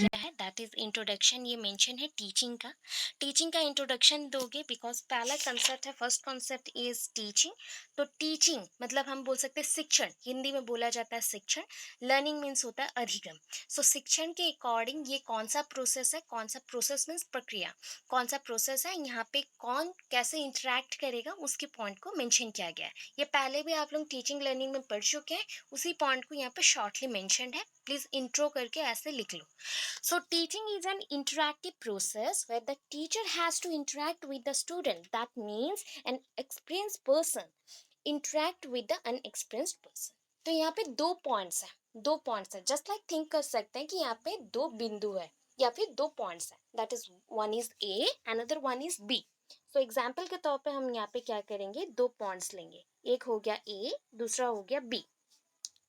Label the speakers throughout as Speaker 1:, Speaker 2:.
Speaker 1: क्या है, that is introduction. ये मेंशन है टीचिंग का इंट्रोडक्शन दोगे बिकॉज पहला कंसेप्ट है, फर्स्ट कॉन्सेप्ट इज टीचिंग। तो टीचिंग मतलब हम बोल सकते हैं शिक्षण, हिंदी में बोला जाता है शिक्षण। लर्निंग मीन्स होता है अधिगम। सो शिक्षण के अकॉर्डिंग ये कौन सा प्रोसेस है, कौन सा प्रोसेस मीन्स प्रक्रिया, कौन सा प्रोसेस है, यहाँ पे कौन कैसे इंटरेक्ट करेगा उसके पॉइंट को मेंशन किया गया है। ये पहले भी आप लोग टीचिंग लर्निंग में पढ़ चुके हैं, उसी पॉइंट को यहाँ पे शॉर्टली मेंशन है, प्लीज इंट्रो करके ऐसे लिख लो। So teaching is an interactive process where the teacher has to interact with the student. That means an experienced person interact with the unexperienced person. तो यहाँ पे दो पॉइंट्स है, जस्ट लाइक थिंक कर सकते हैं कि यहाँ पे दो बिंदु है या फिर दो पॉइंट्स है, that is one is A, another one is B. So example के तौर पे हम यहाँ पे क्या करेंगे, दो पॉइंट्स लेंगे, एक हो गया ए, दूसरा हो गया बी।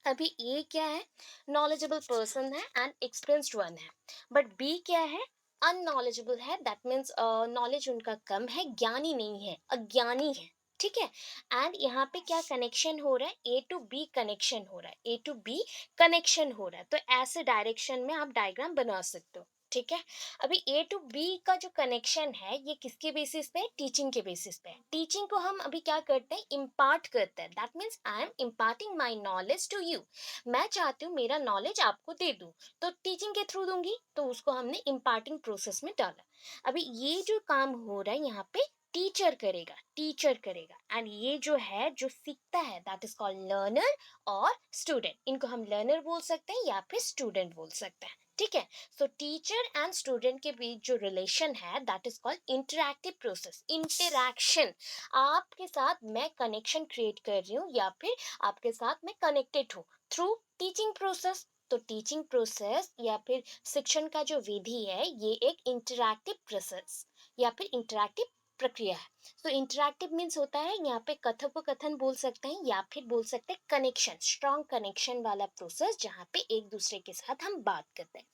Speaker 1: अभी ए क्या है, नॉलेजेबल पर्सन है एंड एक्सपीरियंस्ड वन है, बट बी क्या है, अननॉलेजेबल है, दैट मीन्स नॉलेज उनका कम है, ज्ञानी नहीं है, अज्ञानी है। ठीक है। एंड यहाँ पे क्या कनेक्शन हो रहा है, ए टू बी कनेक्शन हो रहा है, ए टू बी कनेक्शन हो रहा है। तो ऐसे डायरेक्शन में आप डायग्राम बना सकते हो। ठीक है। अभी ए टू बी का जो कनेक्शन है ये किसके बेसिस पे, टीचिंग के बेसिस पे। टीचिंग को हम अभी क्या करते हैं, इम्पार्ट करते हैं, that means I am imparting my knowledge to you. मैं चाहती हूँ मेरा नॉलेज आपको दे दूँ, तो टीचिंग के थ्रू दूंगी, तो उसको हमने इम्पार्टिंग प्रोसेस में डाला। अभी ये जो काम हो रहा है यहाँ पे टीचर करेगा एंड ये जो है जो सीखता है दैट इज कॉल्ड लर्नर और स्टूडेंट। इनको हम लर्नर बोल सकते हैं या फिर स्टूडेंट बोल सकते हैं। ठीक है। सो टीचर एंड स्टूडेंट के बीच जो रिलेशन है that is called interactive process, interaction. आपके साथ मैं कनेक्शन क्रिएट कर रही हूँ या फिर आपके साथ मैं कनेक्टेड हूँ थ्रू टीचिंग प्रोसेस। तो टीचिंग प्रोसेस या फिर शिक्षण का जो विधि है ये एक इंटरैक्टिव प्रोसेस या फिर इंटरैक्टिव प्रक्रिया है। तो इंटरैक्टिव मीन्स होता है यहाँ पे कथोपकथन बोल सकते हैं या फिर बोल सकते हैं कनेक्शन, स्ट्रॉन्ग कनेक्शन वाला प्रोसेस जहाँ पे एक दूसरे के साथ हम बात करते हैं।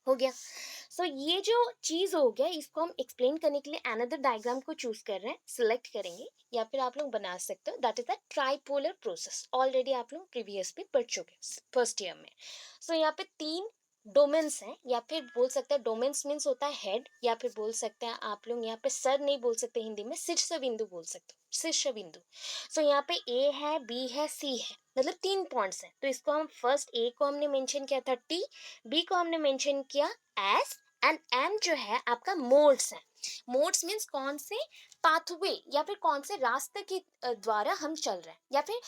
Speaker 1: हो गया। सो ये जो चीज हो गया इसको हम एक्सप्लेन करने के लिए अनदर डायग्राम को चूज कर रहे हैं, सिलेक्ट करेंगे या फिर आप लोग बना सकते हो, that is the tripolar process. Already आप लोग प्रीवियस पे पढ़ चुके हैं फर्स्ट ईयर में। सो यहाँ पे तीन डोमेन्स हैं या फिर बोल सकते हैं डोमेन्स मीन्स होता है हेड, या फिर बोल सकते हैं आप लोग यहाँ पे सर नहीं बोल सकते हिंदी में, शीर्ष बिंदु बोल सकते हो, शीर्ष बिंदु। सो यहाँ पे ए है, बी है, सी है, मतलब तीन पॉइंट्स हैं। तो इसको हम फर्स्ट ए को हमने मेंशन किया था टी, बी को हमने मेंशन किया एस, एंड एम जो है आपका मोड्स है। मोड्स मीन्स कौन से पाथवे या फिर कौन से रास्ते के द्वारा हम चल रहे हैं, या फिर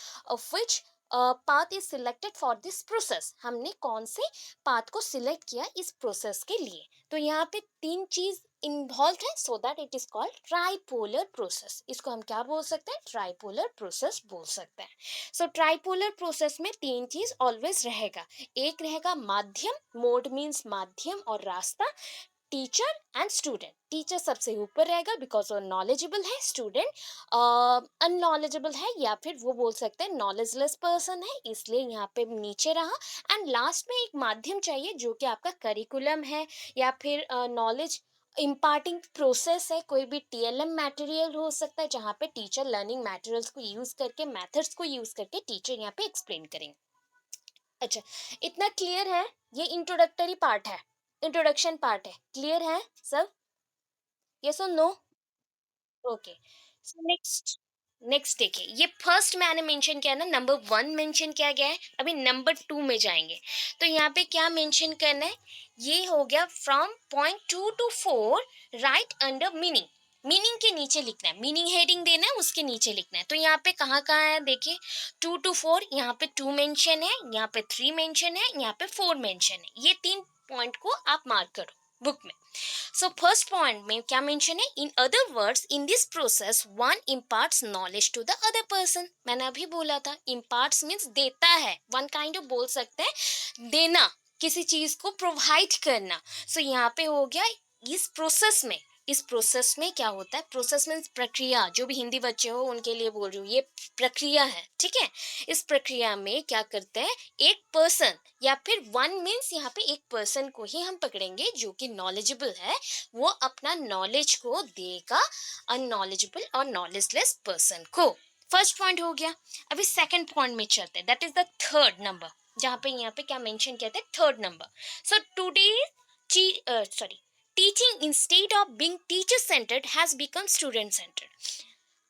Speaker 1: विच path is selected for this process, हमने कौन से पाथ को सिलेक्ट किया इस प्रोसेस के लिए। तो यहाँ पे तीन चीज इन्वॉल्व है, so that it is called tripolar process. इसको हम क्या बोल सकते हैं, ट्राइपोलर प्रोसेस बोल सकते हैं। सो ट्राइपोलर प्रोसेस में तीन चीज ऑलवेज रहेगा, एक रहेगा माध्यम, मोड मीन्स माध्यम और रास्ता, टीचर एंड स्टूडेंट। टीचर सबसे ऊपर रहेगा बिकॉज वो नॉलेजेबल है, स्टूडेंट अननॉलेजेबल है या फिर वो बोल सकते हैं नॉलेजलेस पर्सन है, इसलिए यहाँ पे नीचे रहा। एंड लास्ट में एक माध्यम चाहिए जो कि आपका करिकुलम है या फिर नॉलेज इम्पार्टिंग प्रोसेस है, कोई भी टीएलएम मटेरियल हो सकता है जहाँ पे टीचर लर्निंग मटेरियल्स को यूज करके, मेथड्स को यूज करके टीचर यहाँ पे एक्सप्लेन करेंगे। अच्छा, इतना क्लियर है, ये इंट्रोडक्टरी पार्ट है, इंट्रोडक्शन पार्ट है, क्लियर है सब, यस और नो? ओके। सो नेक्स्ट, देखिए ये फर्स्ट मैंने मेंशन किया ना, नंबर वन मेंशन किया गया है, अभी नंबर टू में जाएंगे। तो यहाँ पे क्या मेंशन करना है, ये हो गया from point 2 to 4 right under meaning. Meaning के नीचे लिखना है, मीनिंग हेडिंग देना है, उसके नीचे लिखना है। तो यहाँ पे कहाँ कहाँ है देखिए, 2 to 4, यहाँ पे 2 मेंशन है, यहाँ पे 3 मेंशन है, यहाँ पे 4 मेंशन है। ये तीन पॉइंट को आप मार्क करो बुक में। सो फर्स्ट पॉइंट में क्या मेंशन है, in other words in this process one imparts knowledge to the other person. मैंने अभी बोला था इम्पार्ट्स मीन्स देता है, वन काइंड ऑफ बोल सकते हैं देना, किसी चीज को प्रोवाइड करना। सो यहाँ पे हो गया इस प्रोसेस में, इस प्रोसेस में क्या होता है, प्रोसेस मीन्स प्रक्रिया, जो भी हिंदी बच्चे हो उनके लिए बोल रही हूँ, ये प्रक्रिया है। ठीक है। इस प्रक्रिया में क्या करते हैं, एक पर्सन या फिर वन मीन्स यहाँ पे एक पर्सन को ही हम पकड़ेंगे जो कि नॉलेजेबल है, वो अपना नॉलेज को देगा अननॉलेजेबल और नॉलेजलेस पर्सन को। फर्स्ट पॉइंट हो गया। अभी सेकंड पॉइंट में चलते हैं, that is the third number, जहाँ पे यहाँ पे क्या मेंशन किया था, third number. So today sorry, teaching instead of being teacher centered has become student centered.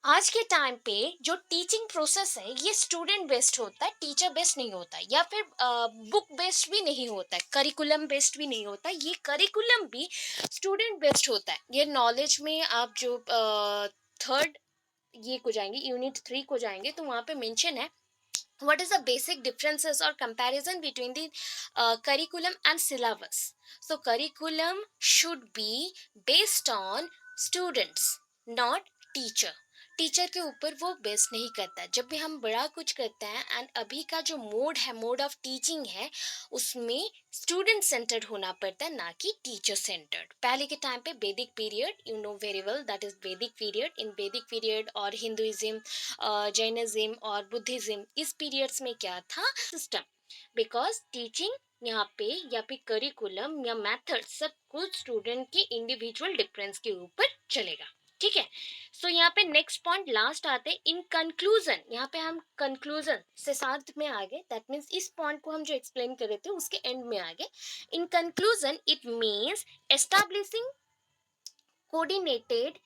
Speaker 1: आज के टाइम पे जो टीचिंग प्रोसेस है ये स्टूडेंट बेस्ड होता है, टीचर बेस्ड नहीं होता है, या फिर बुक बेस्ड भी नहीं होता है, करिकुलम बेस्ड भी नहीं होता है, ये करिकुलम भी स्टूडेंट बेस्ड होता है। ये नॉलेज में आप जो थर्ड ये को जाएंगे, यूनिट 3 को जाएंगे, तो वहाँ पे मेंशन है what is the basic differences or comparison between the curriculum and syllabus. So curriculum should be based on students, not teacher. Teacher के ऊपर वो बेस नहीं करता है। जब भी हम बड़ा कुछ करते हैं एंड अभी का जो मोड है, मोड ऑफ टीचिंग है, उसमें स्टूडेंट सेंटर्ड होना पड़ता है, ना कि टीचर सेंटर्ड। पहले के टाइम पे वैदिक period, you know very well, that is वैदिक पीरियड। इन वैदिक पीरियड और हिंदुइज्म, जैनिज्म और बुद्धिज्म, इस पीरियड्स में क्या था सिस्टम, बिकॉज टीचिंग यहाँ पे या फिर करिकुलम या मेथड सब कुछ स्टूडेंट के इंडिविजुअल डिफरेंस के ऊपर चलेगा। ठीक है, सो यहाँ पे नेक्स्ट पॉइंट लास्ट आते हैं इन कंक्लूजन। यहाँ पे हम कंक्लूजन से साथ में आ गए, दैट मीन्स इस पॉइंट को हम जो एक्सप्लेन कर रहे थे उसके एंड में आ गए। In conclusion it means establishing coordinated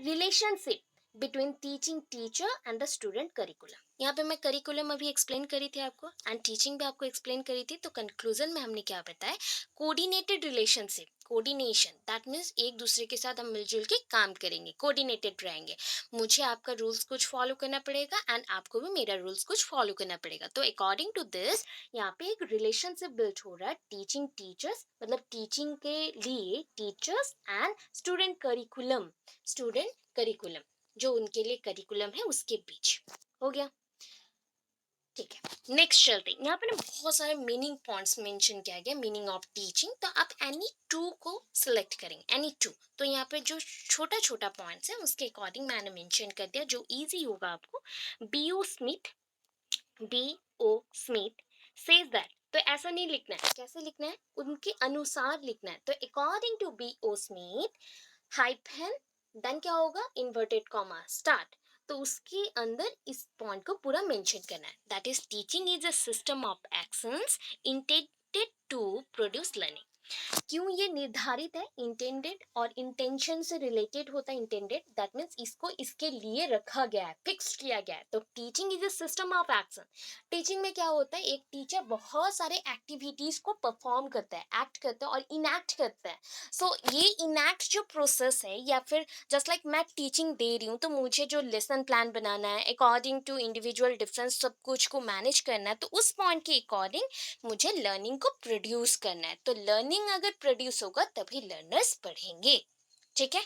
Speaker 1: relationship between teaching teacher and the student curriculum। यहाँ पे मैं करिकुलम अभी एक्सप्लेन करी थी आपको एंड टीचिंग भी आपको एक्सप्लेन करी थी। तो कंक्लूजन में हमने क्या बताया, coordinated relationship, coordination, that means एक दूसरे के साथ हम मिलजुल के काम करेंगे, कोऑर्डिनेटेड रहेंगे। मुझे आपका रूल्स कुछ फॉलो करना पड़ेगा एंड आपको भी मेरा रूल्स कुछ फॉलो करना पड़ेगा। तो अकॉर्डिंग टू दिस यहाँ पे एक रिलेशनशिप बिल्ड हो रहा है टीचिंग टीचर्स, मतलब टीचिंग के लिए teachers and student curriculum, student curriculum जो उनके लिए करिकुलम है उसके बीच। हो गया, ठीक है। नेक्स्ट चलते हैं, यहाँ पे ना बहुत सारे मीनिंग पॉइंट्स मेंशन किया गया, मीनिंग ऑफ टीचिंग। तो आप एनी टू को सिलेक्ट करेंगे, एनी टू। तो यहाँ पे जो छोटा छोटा पॉइंट्स है उसके अकॉर्डिंग मैंने मेंशन कर दिया, जो इजी होगा आपको। B.O. Smith, B.O. Smith says that, तो ऐसा नहीं लिखना है, कैसे लिखना है, उनके अनुसार लिखना है। तो according to B.O. Smith, hyphen, then क्या होगा, इन्वर्टेड कॉमा, स्टार्ट। तो उसके अंदर इस पॉइंट को पूरा मेंशन करना है, that is teaching is a system of actions intended to produce learning. क्यों ये निर्धारित है, इंटेंडेड और इंटेंशन से रिलेटेड होता है। इंटेंडेड दैट मीन्स इसको इसके लिए रखा गया है, फिक्स किया गया है। तो teaching is a system of action. Teaching में क्या होता है, एक टीचर बहुत सारे एक्टिविटीज को परफॉर्म करता है, एक्ट करता है और इनएक्ट करता है। सो ये इनएक्ट जो प्रोसेस है, या फिर जस्ट लाइक मैं टीचिंग दे रही हूँ तो मुझे जो लेसन प्लान बनाना है अकॉर्डिंग टू इंडिविजुअल डिफरेंस सब कुछ को मैनेज करना है, तो उस पॉइंट के अकॉर्डिंग मुझे लर्निंग को प्रोड्यूस करना है। तो लर्निंग अगर प्रोड्यूस होगा तभी लर्नर्स पढ़ेंगे। ठीक है,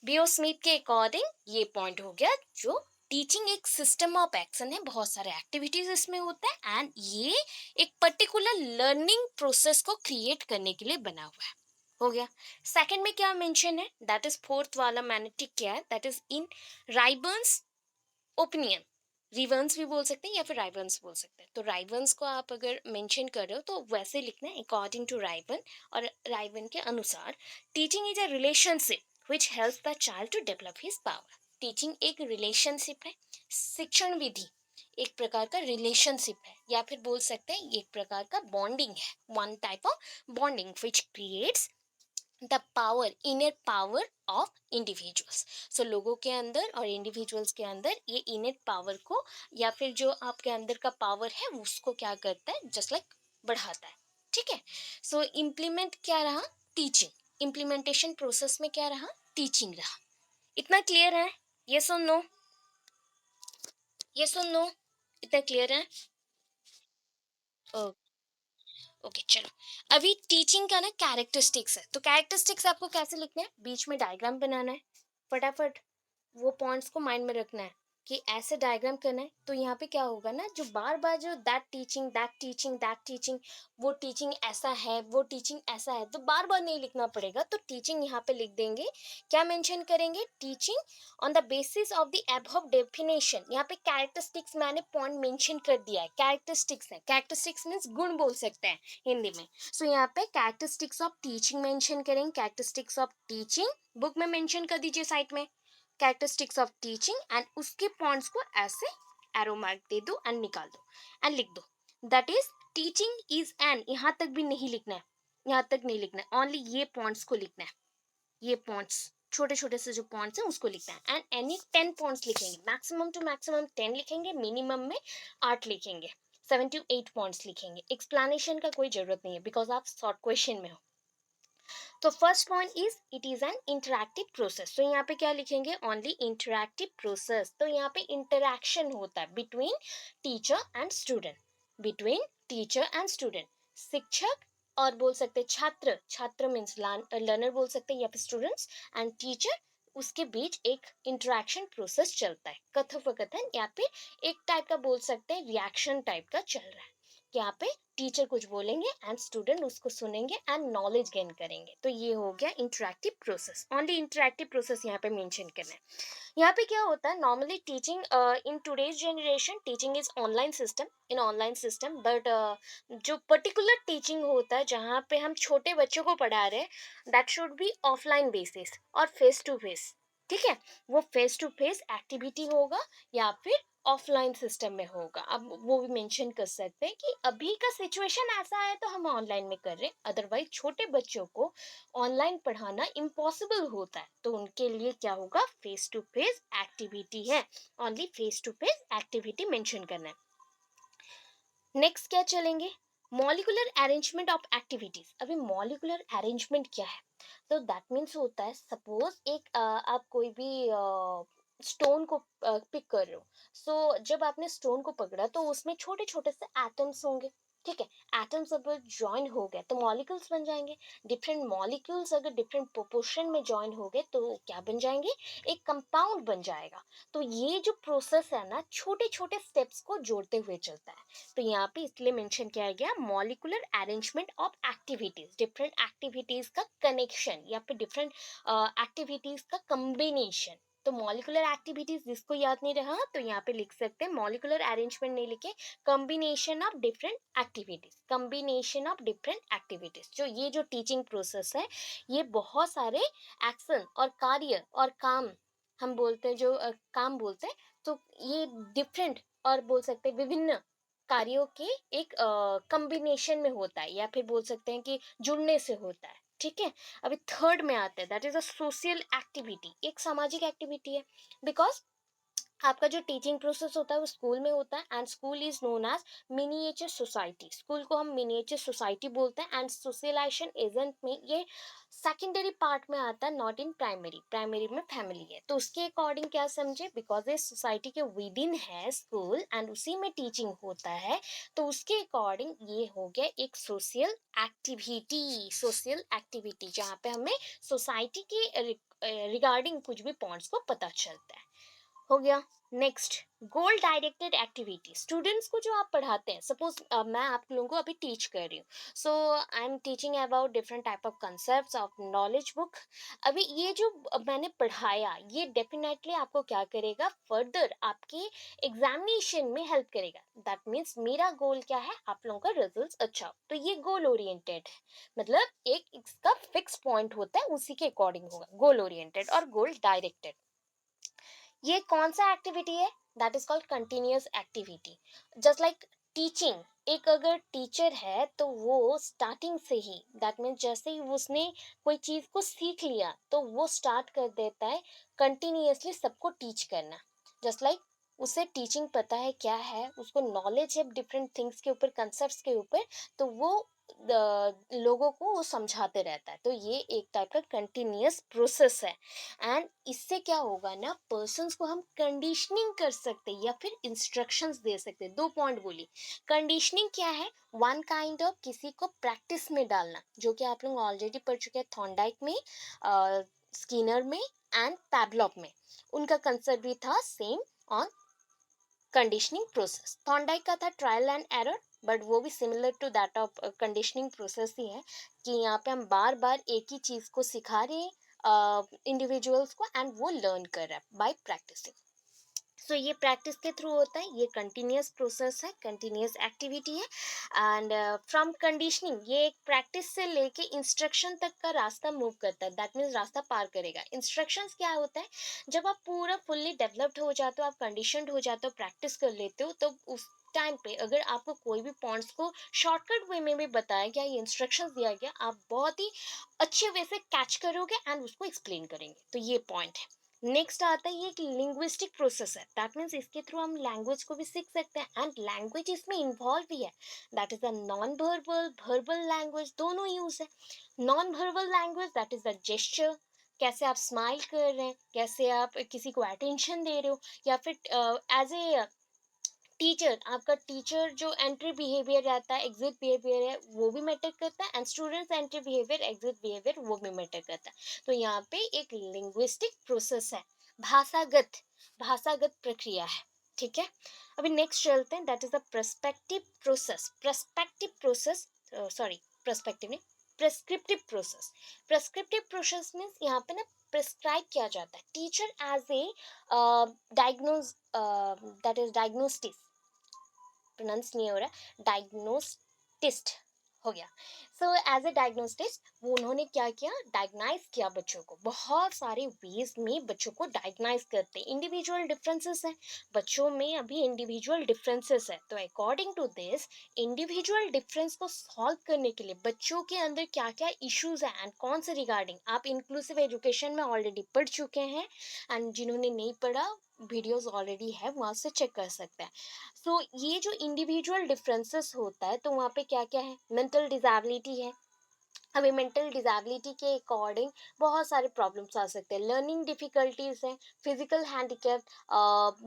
Speaker 1: B.O. स्मिथ के अकॉर्डिंग ये पॉइंट हो गया, जो टीचिंग एक सिस्टम ऑफ एक्शन है, बहुत सारे एक्टिविटीज इसमें होते हैं एंड ये एक पर्टिकुलर लर्निंग प्रोसेस को क्रिएट करने के लिए बना हुआ है। हो गया। सेकंड में क्या मेंशन है, दैट इज फोर्थ वाला मैंने टिक किया है, दैट इज इन राइबर्न्स ओपिनियन। रिवर्न्स भी बोल सकते हैं या फिर राइबर्न्स बोल सकते हैं। तो राइबर्न्स को आप अगर मेंशन कर रहे हो तो वैसे लिखना है, अकॉर्डिंग टू राइबर्न, और राइबर्न के अनुसार teaching is a relationship which helps the child to develop his power. Teaching एक रिलेशनशिप है, शिक्षण विधि एक प्रकार का रिलेशनशिप है, या फिर बोल सकते हैं एक प्रकार का बॉन्डिंग है, one type of bonding which creates the power, inner power of individuals. So लोगों के अंदर और इंडिविजुअल्स के अंदर ये इनर पावर को, या फिर जो आपके अंदर का पावर है उसको क्या करता है, जस्ट लाइक बढ़ाता है। ठीक है, सो इम्प्लीमेंट क्या रहा, टीचिंग। इम्प्लीमेंटेशन प्रोसेस में क्या रहा, टीचिंग रहा। इतना क्लियर है, ये सुन नो, ये सुन नो, इतना क्लियर है। ओके चलो, अभी टीचिंग का ना कैरेक्टरिस्टिक्स है। तो कैरेक्टरिस्टिक्स आपको कैसे लिखना है, बीच में डायग्राम बनाना है, फटाफट वो पॉइंट्स को माइंड में रखना है कि ऐसे डायग्राम करना है। तो यहाँ पे क्या होगा ना, जो बार बार जो that teaching that teaching that teaching, वो टीचिंग ऐसा है वो टीचिंग ऐसा है, तो बार बार नहीं लिखना पड़ेगा। तो टीचिंग यहाँ पे लिख देंगे, क्या मेंशन करेंगे, teaching on the basis of the above definition. यहाँ पे कैरेक्टरिस्टिक्स मैंने पॉइंट मेंशन कर दिया है, कैरेक्टरिस्टिक्स है, कैरेक्टरिस्टिक्स मीन्स गुण बोल सकते हैं हिंदी में। सो यहाँ पे कैरेक्टरिस्टिक्स ऑफ टीचिंग मेंशन करेंगे, कैरेक्टरिस्टिक्स ऑफ टीचिंग बुक में मेंशन कर दीजिए साइड में, कैरेक्टरिस्टिक्स ऑफ टीचिंग, एंड उसके पॉइंट्स को ऐसे एरो मार्क दे दो एंड निकाल दो एंड लिख दो, that is teaching is an, यहाँ तक भी नहीं लिखना है, यहाँ तक नहीं लिखना है, ओनली ये पॉइंट्स को लिखना है, ये पॉइंट्स, छोटे छोटे से जो पॉइंट्स हैं उसको लिखना है। एंड एनी 10 पॉइंट्स लिखेंगे, मैक्सिमम टू मैक्सिमम 10 लिखेंगे, मिनिमम में 8 लिखेंगे, 7 to 8 पॉइंट्स लिखेंगे। एक्सप्लेनेशन का कोई जरूरत नहीं है बिकॉज आप शॉर्ट क्वेश्चन में हो। तो first point is it is an interactive process. तो यहाँ पे क्या लिखेंगे, ओनली इंटरैक्टिव प्रोसेस। तो यहाँ पे इंटरैक्शन होता है between teacher and student, between teacher and student, शिक्षक और बोल सकते हैं छात्र, छात्र मीन्स लर्नर बोल सकते हैं या फिर स्टूडेंट्स एंड टीचर, उसके बीच एक इंटरेक्शन प्रोसेस चलता है। कथोपकथन या फिर एक टाइप का बोल सकते हैं रिएक्शन टाइप का चल रहा है। यहाँ पे टीचर कुछ बोलेंगे एंड स्टूडेंट उसको सुनेंगे एंड नॉलेज गेन करेंगे। तो ये हो गया interactive process, only interactive process यहाँ पे मेंशन करना है। यहाँ पे क्या होता है, normally teaching in today's generation teaching is online system, in online system, but जो पर्टिकुलर टीचिंग होता है जहाँ पे हम छोटे बच्चों को पढ़ा रहे हैं, that should be offline basis और फेस टू फेस। ठीक है, वो फेस टू फेस एक्टिविटी होगा या फिर ऑफलाइन सिस्टम में होगा। अब वो भी मेंशन कर सकते हैं कि अभी का सिचुएशन ऐसा है तो हम ऑनलाइन में कर रहे हैं, अदरवाइज छोटे बच्चों को ऑनलाइन पढ़ाना इम्पॉसिबल होता है, तो उनके लिए क्या होगा, फेस टू फेस एक्टिविटी है, only face to face activity mention करना है। नेक्स्ट क्या चलेंगे, मॉलिकुलर अरेंजमेंट ऑफ एक्टिविटीज। अभी मॉलिकुलर अरेंजमेंट क्या है, तो दैट मीन्स होता है, सपोज एक आप कोई भी स्टोन को पिक कर रहे हो। सो जब आपने स्टोन को पकड़ा तो उसमें छोटे छोटे से एटम्स होंगे। ठीक है, एटम्स अगर ज्वाइन हो गए तो मॉलिक्यूल्स बन जाएंगे। डिफरेंट मॉलिक्यूल्स अगर डिफरेंट प्रोपोर्शन में ज्वाइन हो गए तो क्या बन जाएंगे, एक कंपाउंड बन जाएगा। तो ये जो प्रोसेस है ना, छोटे छोटे स्टेप्स को जोड़ते हुए चलता है। तो यहाँ पे इसलिए मेंशन किया गया molecular arrangement of activities, different activities का कनेक्शन या फिर डिफरेंट एक्टिविटीज का कम्बिनेशन। तो मॉलिकुलर एक्टिविटीज जिसको याद नहीं रहा तो यहाँ पे लिख सकते हैं, मॉलिकुलर अरेंजमेंट नहीं लिखे, combination of different activities, combination of different activities. जो ये जो टीचिंग प्रोसेस है, ये बहुत सारे एक्शन और कार्य और काम हम बोलते हैं, जो काम बोलते हैं, तो ये डिफरेंट और बोल सकते हैं विभिन्न कार्यों के एक कॉम्बिनेशन में होता है या फिर बोल सकते हैं कि जुड़ने से होता है। ठीक है, अभी थर्ड में आते हैं, that is a social activity, एक सामाजिक एक्टिविटी है। बिकॉज आपका जो टीचिंग प्रोसेस होता है वो स्कूल में होता है and school is known as miniature society. School को हम मिनिएचर सोसाइटी बोलते हैं एंड सोशलाइजेशन एजेंट में ये सेकेंडरी पार्ट में आता है, नॉट इन प्राइमरी। प्राइमरी में फैमिली है, तो उसके अकॉर्डिंग क्या समझे, बिकॉज ये सोसाइटी के विद इन है स्कूल एंड उसी में टीचिंग होता है, तो उसके अकॉर्डिंग ये हो गया एक सोशल एक्टिविटी। सोशल एक्टिविटी जहाँ पे हमें सोसाइटी के रिगार्डिंग कुछ भी पॉइंट्स को पता चलता है। हो गया। नेक्स्ट, गोल डायरेक्टेड एक्टिविटी, स्टूडेंट्स को जो आप पढ़ाते हैं, सपोज मैं आप लोगों को अभी टीच कर रही हूँ, so I am teaching about different type of concept of knowledge book. अभी ये जो मैंने पढ़ाया ये डेफिनेटली आपको क्या करेगा, फर्दर आपके एग्जामिनेशन में हेल्प करेगा। दैट मीन्स मेरा गोल क्या है, आप लोगों का रिजल्ट अच्छा हो, तो ये गोल ओरिएंटेड है, मतलब एक इसका फिक्स पॉइंट होता है, उसी के अकॉर्डिंग होगा, गोल ओरिएंटेड और गोल डायरेक्टेड। ये कौन सा एक्टिविटी है, that is called continuous activity. Just like teaching, एक अगर टीचर है तो वो स्टार्टिंग से ही, दैट मीन्स जैसे ही उसने कोई चीज को सीख लिया तो वो स्टार्ट कर देता है कंटिन्यूअसली सबको टीच करना। जस्ट लाइक उसे टीचिंग पता है क्या है, उसको नॉलेज है डिफरेंट थिंग्स के ऊपर, कंसेप्ट के ऊपर, तो वो लोगों को वो समझाते रहता है। तो ये एक टाइप का कंटिन्यूअस प्रोसेस है। एंड इससे क्या होगा ना, पर्सन्स को हम कंडीशनिंग कर सकते हैं या फिर इंस्ट्रक्शंस दे सकते हैं। 2 पॉइंट बोली, कंडीशनिंग क्या है, वन काइंड ऑफ किसी को प्रैक्टिस में डालना, जो कि आप लोग ऑलरेडी पढ़ चुके हैं थॉर्नडाइक में, स्किनर में एंड पैवलॉव में। उनका कंसेप्ट भी था same on conditioning process. Thorndike का था ट्रायल एंड एरर, बट वो भी similar to that of conditioning process ही है, कि यहाँ पे हम बार बार एक ही चीज को सिखा रहे हैं इंडिविजुअल्स को एंड वो लर्न कर रहा है बाय प्रैक्टिसिंग। सो ये प्रैक्टिस के थ्रू होता है, ये कंटिन्यूअस प्रोसेस है, कंटिन्यूअस एक्टिविटी है। एंड फ्रॉम कंडीशनिंग, ये एक प्रैक्टिस से लेके इंस्ट्रक्शन तक का रास्ता मूव करता है, दैट मीन्स रास्ता पार करेगा। इंस्ट्रक्शंस क्या होता है, जब आप पूरा फुल्ली डेवलप्ड हो जाते हो, आप कंडीशनड हो जाते हो, प्रैक्टिस कर लेते हो, तो उस टाइम पे अगर आपको कोई भी पॉइंट्स को शॉर्टकट वे में भी बताया गया, ये इंस्ट्रक्शंस दिया गया, आप बहुत ही अच्छे वे से कैच करोगे एंड उसको एक्सप्लेन करेंगे। तो ये पॉइंट है। नेक्स्ट आता है, ये एक लिंग्विस्टिक प्रोसेस है, दैट मीन्स इसके थ्रू हम लैंग्वेज को भी सीख सकते हैं एंड लैंग्वेज इसमें इन्वॉल्व भी है। That is the non verbal, verbal language, दोनों यूज है। Non verbal language that is the gesture, कैसे आप स्माइल कर रहे हैं, कैसे आप किसी को अटेंशन दे रहे हो, या फिर एज ए टीचर, आपका टीचर जो एंट्री बिहेवियर रहता है, एग्जिट बिहेवियर है, वो भी मैटर करता है and students entry behaviour, exit behaviour, वो भी मैटर करता है। तो यहाँ पे एक लिंग्विस्टिक प्रोसेस है, भाषागत भाषागत प्रक्रिया है। ठीक है, अभी नेक्स्ट चलते हैं, that is the perspective process. Perspective process, sorry perspective नहीं, prescriptive process. Prescriptive process means यहाँ पे ना प्रिस्क्राइब किया जाता है, teacher as a diagnose, that is diagnostics, pronounce नहीं हो रहा, डायग्नोस्टिस्ट हो गया। सो एज ए डायग्नोस्टिस्ट वो उन्होंने क्या किया, डायग्नाइज किया बच्चों को, बहुत सारे वेज में बच्चों को डायग्नाइज करते हैं। इंडिविजुअल डिफरेंसेस हैं बच्चों में, अभी इंडिविजुअल डिफरेंसेस है, तो according to this individual difference को सॉल्व करने के लिए बच्चों के अंदर क्या क्या इश्यूज है एंड कौन से रिगार्डिंग, आप इंक्लूसिव एजुकेशन में ऑलरेडी पढ़ चुके हैं एंड जिन्होंने नहीं पढ़ा, वीडियोस ऑलरेडी है, वहाँ से चेक कर सकते हैं। सो ये जो इंडिविजुअल डिफरेंसेस होता है, तो वहाँ पे क्या क्या है, मेंटल डिसेबिलिटी है। अभी मेंटल डिसेबिलिटी के अकॉर्डिंग बहुत सारे प्रॉब्लम्स आ सकते हैं, लर्निंग डिफिकल्टीज हैं, फिजिकल हैंडीकैप,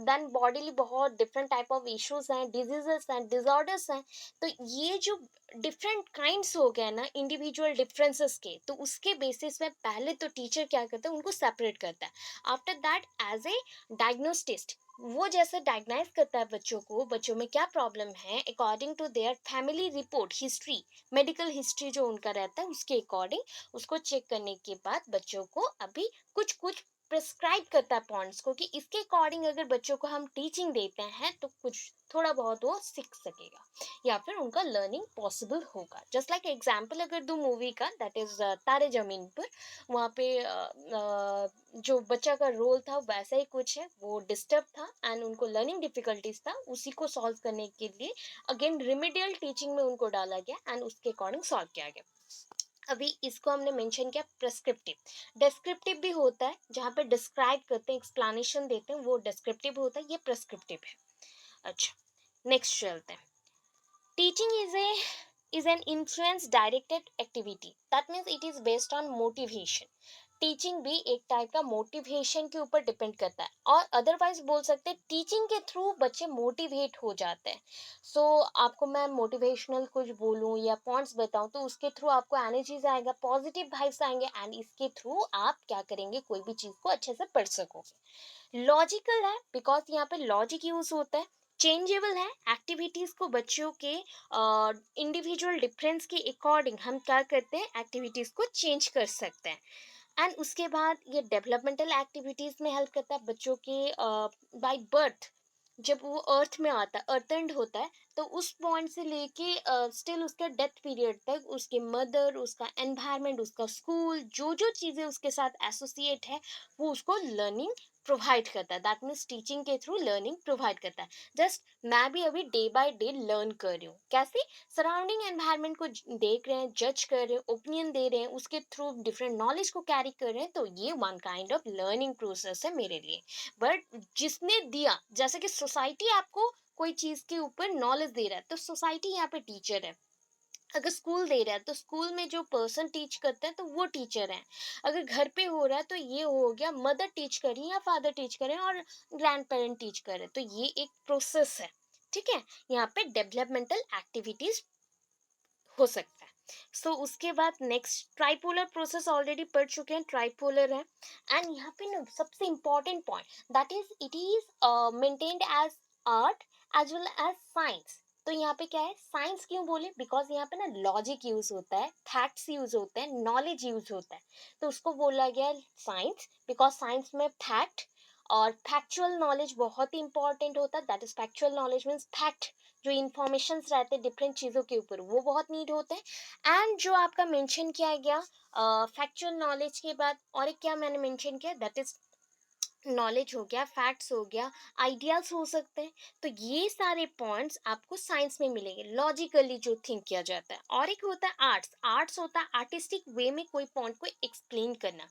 Speaker 1: देन बॉडीली बहुत डिफरेंट टाइप ऑफ इश्यूज हैं, डिजीजेस हैं, डिजॉर्डर्स हैं। तो ये जो डिफरेंट काइंड्स हो गए ना इंडिविजुअल डिफरेंसेस के, तो उसके बेसिस में पहले तो टीचर क्या करता है, उनको सेपरेट करता है। आफ्टर दैट एज ए डायग्नोस्टिस्ट, वो जैसे डायग्नाइज करता है बच्चों को, बच्चों में क्या प्रॉब्लम है, according to their family report, history, medical history जो उनका रहता है उसके अकॉर्डिंग उसको चेक करने के बाद बच्चों को अभी कुछ कुछ प्रिस्क्राइब करता है पॉइंट्स को, कि इसके अकॉर्डिंग अगर बच्चों को हम टीचिंग देते हैं तो कुछ थोड़ा बहुत वो सीख सकेगा या फिर उनका लर्निंग पॉसिबल होगा। जस्ट लाइक एग्जाम्पल अगर दो मूवी का, दैट इज तारे जमीन पर, वहाँ पे जो बच्चा का रोल था वैसा ही कुछ है, वो डिस्टर्ब था एंड उनको लर्निंग डिफिकल्टीज था, उसी को सॉल्व करने के लिए अगेन रिमेडियल टीचिंग में उनको डाला गया एंड उसके अकॉर्डिंग सॉल्व किया गया। अभी इसको हमने मेंशन किया प्रेस्क्रिप्टिव। डिस्क्रिप्टिव भी होता है, जहाँ पे डिस्क्राइब करते हैं, एक्सप्लेनेशन देते हैं, वो डिस्क्रिप्टिव होता है, ये प्रेस्क्रिप्टिव है। अच्छा, नेक्स्ट चलते हैं। Teaching is an influence directed activity. That means it is based on motivation. Teaching भी एक टाइप का मोटिवेशन के ऊपर डिपेंड करता है, और अदरवाइज बोल सकते हैं टीचिंग के थ्रू बच्चे मोटिवेट हो जाते हैं। सो आपको मैं मोटिवेशनल कुछ बोलूँ या पॉइंट्स बताऊँ तो उसके थ्रू आपको एनर्जीज आएगा, पॉजिटिव वाइब्स आएंगे एंड इसके थ्रू आप क्या करेंगे, कोई भी चीज़ को अच्छे से पढ़ सकोगे। लॉजिकल है बिकॉज यहाँ पे लॉजिक यूज होता है। चेंजेबल है, एक्टिविटीज को बच्चों के इंडिविजुअल डिफरेंस के अकॉर्डिंग हम क्या करते हैं, एक्टिविटीज को चेंज कर सकते हैं। एंड उसके बाद ये डेवलपमेंटल एक्टिविटीज में हेल्प करता है बच्चों के बाय बर्थ, जब वो अर्थ में आता है, अर्थेंड होता है, तो उस पॉइंट से लेके स्टिल उसका डेथ पीरियड तक उसके मदर, उसका एनवायरनमेंट, उसका स्कूल, जो जो चीज़ें उसके साथ एसोसिएट है, वो उसको लर्निंग प्रोवाइड करता है। दैट मीन्स टीचिंग के थ्रू लर्निंग प्रोवाइड करता है। जस्ट मैं भी अभी डे बाय डे लर्न कर रही हूँ, कैसे, सराउंडिंग एनवायरनमेंट को देख रहे हैं, जज कर रहे हैं, ओपिनियन दे रहे हैं, उसके थ्रू डिफरेंट नॉलेज को कैरी कर रहे हैं, तो ये one kind of learning process है मेरे लिए। बट जिसने दिया, जैसे कि सोसाइटी आपको कोई चीज के ऊपर नॉलेज दे रहा है, तो सोसाइटी यहाँ पे टीचर है। अगर स्कूल दे रहा है तो स्कूल में जो पर्सन टीच करता है तो वो टीचर है। अगर घर पे हो रहा है तो ये हो गया मदर टीच कर रही है या फादर टीच कर रहे हैं और ग्रैंड पेरेंट टीच कर रहे हैं, तो ये एक प्रोसेस है। ठीक है, यहाँ पे डेवलपमेंटल एक्टिविटीज हो सकता है। सो उसके बाद नेक्स्ट ट्राइपोलर प्रोसेस ऑलरेडी पढ़ चुके हैं, ट्राइपोलर है। एंड यहाँ पे ना सबसे important point, that is it is maintained as art as well as science. तो यहाँ पे क्या है, साइंस क्यों बोले, बिकॉज यहाँ पे ना लॉजिक यूज होता है, फैक्ट्स यूज होते हैं, नॉलेज यूज होता है, तो उसको बोला गया है साइंस, बिकॉज साइंस में फैक्ट और फैक्चुअल नॉलेज बहुत ही इंपॉर्टेंट होता है। That is factual knowledge means fact, जो इन्फॉर्मेशन रहते हैं डिफरेंट चीज़ों के ऊपर, वो बहुत नीड होते हैं। एंड जो आपका मेंशन किया गया फैक्चुअल नॉलेज के बाद और एक क्या मैंने मेंशन किया, दैट इज नॉलेज हो गया, फैक्ट्स हो गया, आइडियाज हो सकते हैं। तो ये सारे पॉइंट्स आपको साइंस में मिलेंगे, लॉजिकली जो थिंक किया जाता है। और एक होता है आर्ट्स, आर्ट्स होता है आर्टिस्टिक वे में कोई पॉइंट को एक्सप्लेन करना।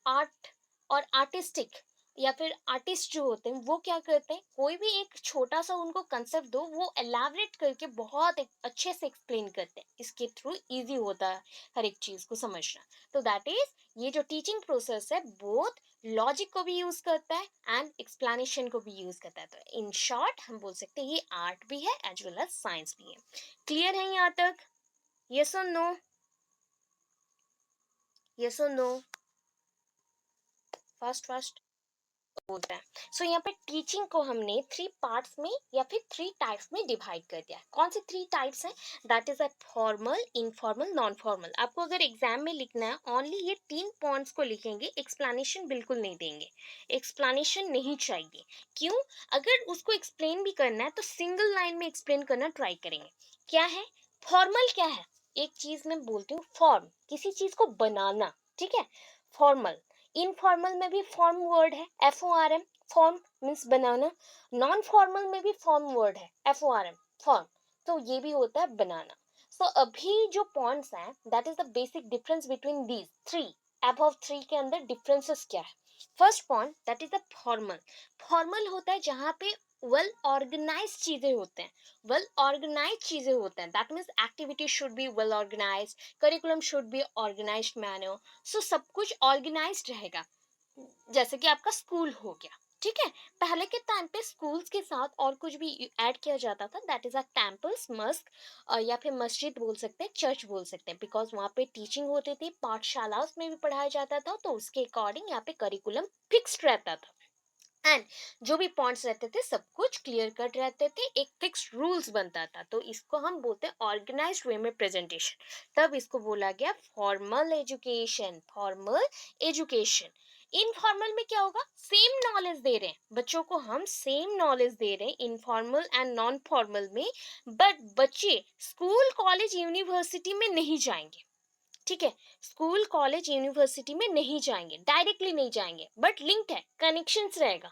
Speaker 1: आर्ट और आर्टिस्टिक या फिर आर्टिस्ट जो होते हैं वो क्या करते हैं, कोई भी एक छोटा सा उनको कंसेप्ट दो, वो एलाबरेट करके बहुत अच्छे से एक्सप्लेन करते हैं। इसके थ्रू इजी होता है हर एक चीज को समझना। तो दैट इज, ये जो टीचिंग प्रोसेस है बोथ लॉजिक को भी यूज करता है एंड एक्सप्लेनेशन को भी यूज करता है। तो इन शॉर्ट हम बोल सकते हैं ये आर्ट भी है एज वेल एज साइंस भी है। क्लियर है यहाँ तक? यस और नो? यस और नो? फास्ट फास्ट बोलता है। सो यहाँ पे टीचिंग को हमने थ्री पार्ट्स में या फिर थ्री टाइप्स में डिवाइड कर दिया है। कौन से थ्री टाइप्स हैं? That is a formal, informal, non formal. आपको अगर एग्जाम में लिखना है ओनली ये तीन पॉइंट्स को लिखेंगे, एक्सप्लेनेशन बिल्कुल नहीं देंगे, एक्सप्लेनेशन नहीं चाहिए। क्यों? अगर उसको एक्सप्लेन भी करना है तो सिंगल लाइन में एक्सप्लेन करना ट्राई करेंगे। क्या है फॉर्मल? क्या है? एक चीज मैं बोलती हूँ फॉर्म, किसी चीज को बनाना, ठीक है, फॉर्मल। इनफॉर्मल में भी फॉर्म वर्ड है, FORM, फॉर्म मीन्स बनाना। नॉन फॉर्मल में भी फॉर्म वर्ड है, FORM, फॉर्म। तो ये भी होता है बनाना। सो अभी जो पॉइंट्स हैं that is the basic difference between these three. Above three के अंदर डिफरेंसेस क्या है? First point that is the formal. Formal होता है जहाँ पे वेल ऑर्गेनाइज चीजें होते हैं, वेल ऑर्गेनाइज चीजें होते हैं। That means activity should be well organise, curriculum should be organised manner. So सब कुछ ऑर्गेनाइज्ड रहेगा। जैसे कि आपका स्कूल हो गया, ठीक है। पहले के टाइम पे स्कूल्स के साथ और कुछ भी ऐड किया जाता था, that is a temples, Musk, या फिर मस्जिद बोल सकते हैं, चर्च बोल सकते हैं, बिकॉज वहाँ पे टीचिंग होती थी, पाठशालाओं में भी पढ़ाया जाता था, तो उसके अकॉर्डिंग यहाँ पे करिकुलम फिक्स्ड रहता था। एंड जो भी पॉइंट्स रहते थे सब कुछ क्लियर कट रहते थे, एक फिक्स्ड रूल्स बनता था। तो इसको हम बोलते हैं ऑर्गेनाइज्ड वे में प्रेजेंटेशन। तब इसको बोला गया formal education, formal education. Informal में क्या होगा? सेम नॉलेज दे रहे हैं बच्चों को, हम सेम नॉलेज दे रहे हैं इनफॉर्मल एंड नॉन फॉर्मल में, बट बच्चे स्कूल कॉलेज यूनिवर्सिटी में नहीं जाएंगे, ठीक है। स्कूल कॉलेज यूनिवर्सिटी में नहीं जाएंगे, डायरेक्टली नहीं जाएंगे, बट लिंक्ड है, कनेक्शंस रहेगा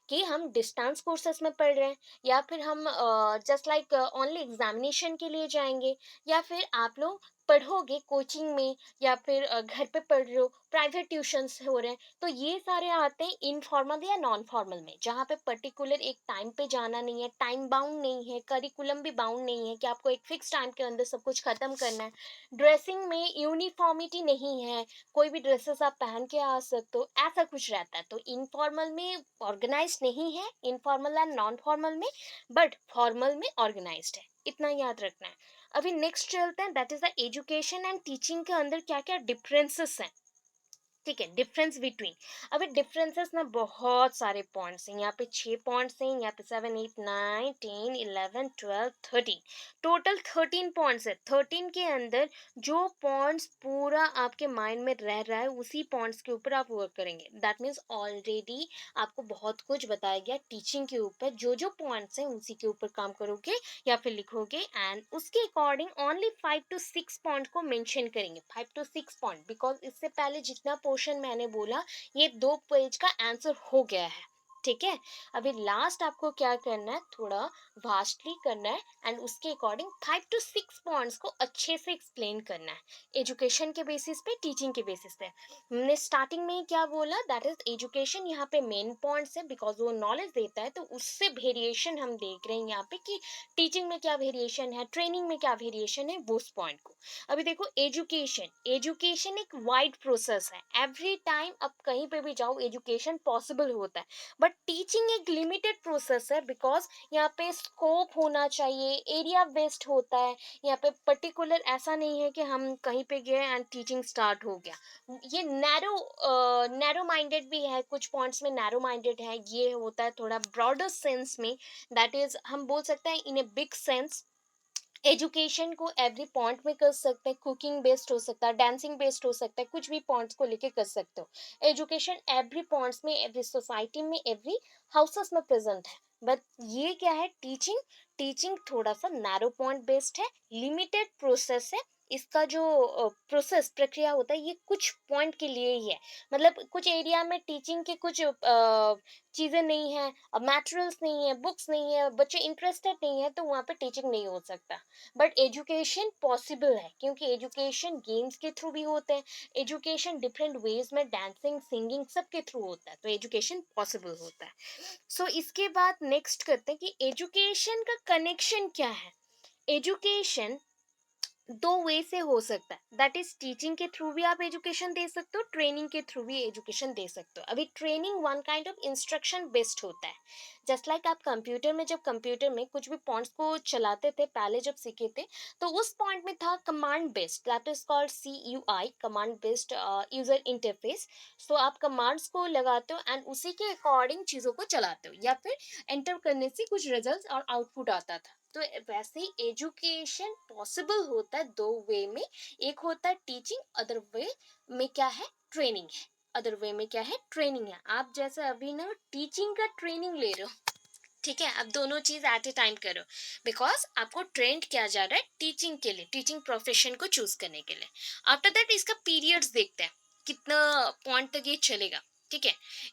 Speaker 1: कि हम डिस्टेंस कोर्सेज में पढ़ रहे हैं, या फिर हम जस्ट लाइक ओनली एग्जामिनेशन के लिए जाएंगे, या फिर आप लोग पढ़ोगे कोचिंग में, या फिर घर पे पढ़ रहे हो, प्राइवेट ट्यूशंस हो रहे हैं। तो ये सारे आते हैं इनफॉर्मल या नॉन फॉर्मल में, जहाँ पे पर्टिकुलर एक टाइम पे जाना नहीं है, टाइम बाउंड नहीं है, करिकुलम भी बाउंड नहीं है कि आपको एक फिक्स टाइम के अंदर सब कुछ खत्म करना है। ड्रेसिंग में यूनिफॉर्मिटी नहीं है, कोई भी ड्रेसेस आप पहन के आ सकते हो, ऐसा कुछ रहता है। तो इनफॉर्मल में ऑर्गेनाइज नहीं है, इनफॉर्मल एंड नॉन फॉर्मल में, बट फॉर्मल में ऑर्गेनाइज्ड है, इतना याद रखना है। अभी नेक्स्ट चलते हैं, that is the education and teaching के अंदर क्या क्या डिफरेंसेस हैं, ठीक है। डिफरेंस बिटवीन, अभी डिफरेंसेस ना बहुत सारे पॉइंट्स हैं, यहाँ पे 6 पॉइंट्स हैं, यहाँ पे 7 8 9 10 11 12 13, टोटल 13 पॉइंट्स है। 13 के अंदर जो पॉइंट्स पूरा आपके माइंड में रह रहा है उसी पॉइंट्स के ऊपर आप वर्क करेंगे। दैट मीन्स ऑलरेडी आपको बहुत कुछ बताया गया टीचिंग के ऊपर, जो जो पॉइंट्स हैं उसी के ऊपर काम करोगे या फिर लिखोगे, एंड उसके अकॉर्डिंग ओनली 5 to 6 पॉइंट को मेंशन करेंगे। 5 to 6 पॉइंट, बिकॉज इससे पहले जितना पोर्शन मैंने बोला ये 2 पेज का आंसर हो गया है, ठीक है। अभी लास्ट आपको क्या करना है, थोड़ा वास्टली करना है, एंड उसके अकॉर्डिंग 5 to 6 पॉइंट्स को अच्छे से एक्सप्लेन करना है, एजुकेशन के बेसिस पे, टीचिंग के बेसिस पे। हमने स्टार्टिंग में ही क्या बोला, दैट इज एजुकेशन यहाँ पे मेन पॉइंट्स है, बिकॉज वो नॉलेज देता है। तो उससे वेरिएशन हम देख रहे हैं यहाँ पे कि टीचिंग में क्या वेरिएशन है, ट्रेनिंग में क्या वेरिएशन है, वो उस पॉइंट को। अभी देखो एजुकेशन, एजुकेशन एक वाइड प्रोसेस है, एवरी टाइम आप कहीं पे भी जाओ एजुकेशन पॉसिबल होता है, बट टीचिंग एक लिमिटेड प्रोसेस है, बिकॉज यहाँ पे स्कोप होना चाहिए, एरिया बेस्ड होता है। यहाँ पे पर्टिकुलर ऐसा नहीं है कि हम कहीं पे गए एंड टीचिंग स्टार्ट हो गया। ये नैरो माइंडेड भी है, कुछ पॉइंट्स में नैरो माइंडेड है, ये होता है थोड़ा ब्रॉडर सेंस में। दैट इज हम बोल सकते हैं इन ए बिग सेंस, एजुकेशन को एवरी पॉइंट में कर सकते हैं, कुकिंग बेस्ड हो सकता है, डांसिंग बेस्ड हो सकता है, कुछ भी पॉइंट्स को लेके कर सकते हो। एजुकेशन एवरी पॉइंट्स में, एवरी सोसाइटी में, एवरी हाउसेस में प्रेजेंट है, बट ये क्या है टीचिंग, टीचिंग थोड़ा सा नैरो पॉइंट बेस्ड है, लिमिटेड प्रोसेस है। इसका जो प्रोसेस प्रक्रिया होता है ये कुछ पॉइंट के लिए ही है। मतलब कुछ एरिया में टीचिंग के कुछ चीजें नहीं है, मटेरियल्स नहीं है, बुक्स नहीं है, बच्चे इंटरेस्टेड नहीं है, तो वहाँ पे टीचिंग नहीं हो सकता। बट एजुकेशन पॉसिबल है, क्योंकि एजुकेशन गेम्स के थ्रू भी होते हैं, एजुकेशन डिफरेंट वेज में डांसिंग सिंगिंग सब के थ्रू होता है, तो एजुकेशन पॉसिबल होता है। इसके बाद नेक्स्ट करते हैं कि एजुकेशन का कनेक्शन क्या है। एजुकेशन दो वे से हो सकता है, दैट इज टीचिंग के थ्रू भी आप एजुकेशन दे सकते हो, ट्रेनिंग के थ्रू भी एजुकेशन दे सकते हो। अभी training one kind of instruction based होता है। जस्ट लाइक आप कंप्यूटर में, जब कंप्यूटर में कुछ भी पॉइंट्स को चलाते थे पहले जब सीखे थे, तो उस पॉइंट में था command based, that is called CUI, command based user interface. So आप कमांड्स को लगाते हो एंड उसी के अकॉर्डिंग चीज़ों को चलाते हो, या फिर एंटर करने से कुछ रिजल्ट और आउटपुट आता था। तो वैसे ही एजुकेशन पॉसिबल होता है दो वे में, एक होता है टीचिंग, अदर वे में क्या है ट्रेनिंग है। अदर वे में क्या है ट्रेनिंग है। आप जैसे अभी ना टीचिंग का ट्रेनिंग ले रहे हो, ठीक है, आप दोनों चीज एट ए टाइम करो, बिकॉज आपको ट्रेंड किया जा रहा है टीचिंग के लिए, टीचिंग प्रोफेशन को चूज करने के लिए। आफ्टर दैट इसका पीरियड्स देखते हैं कितना पॉइंट तक ये चलेगा। ठीक है,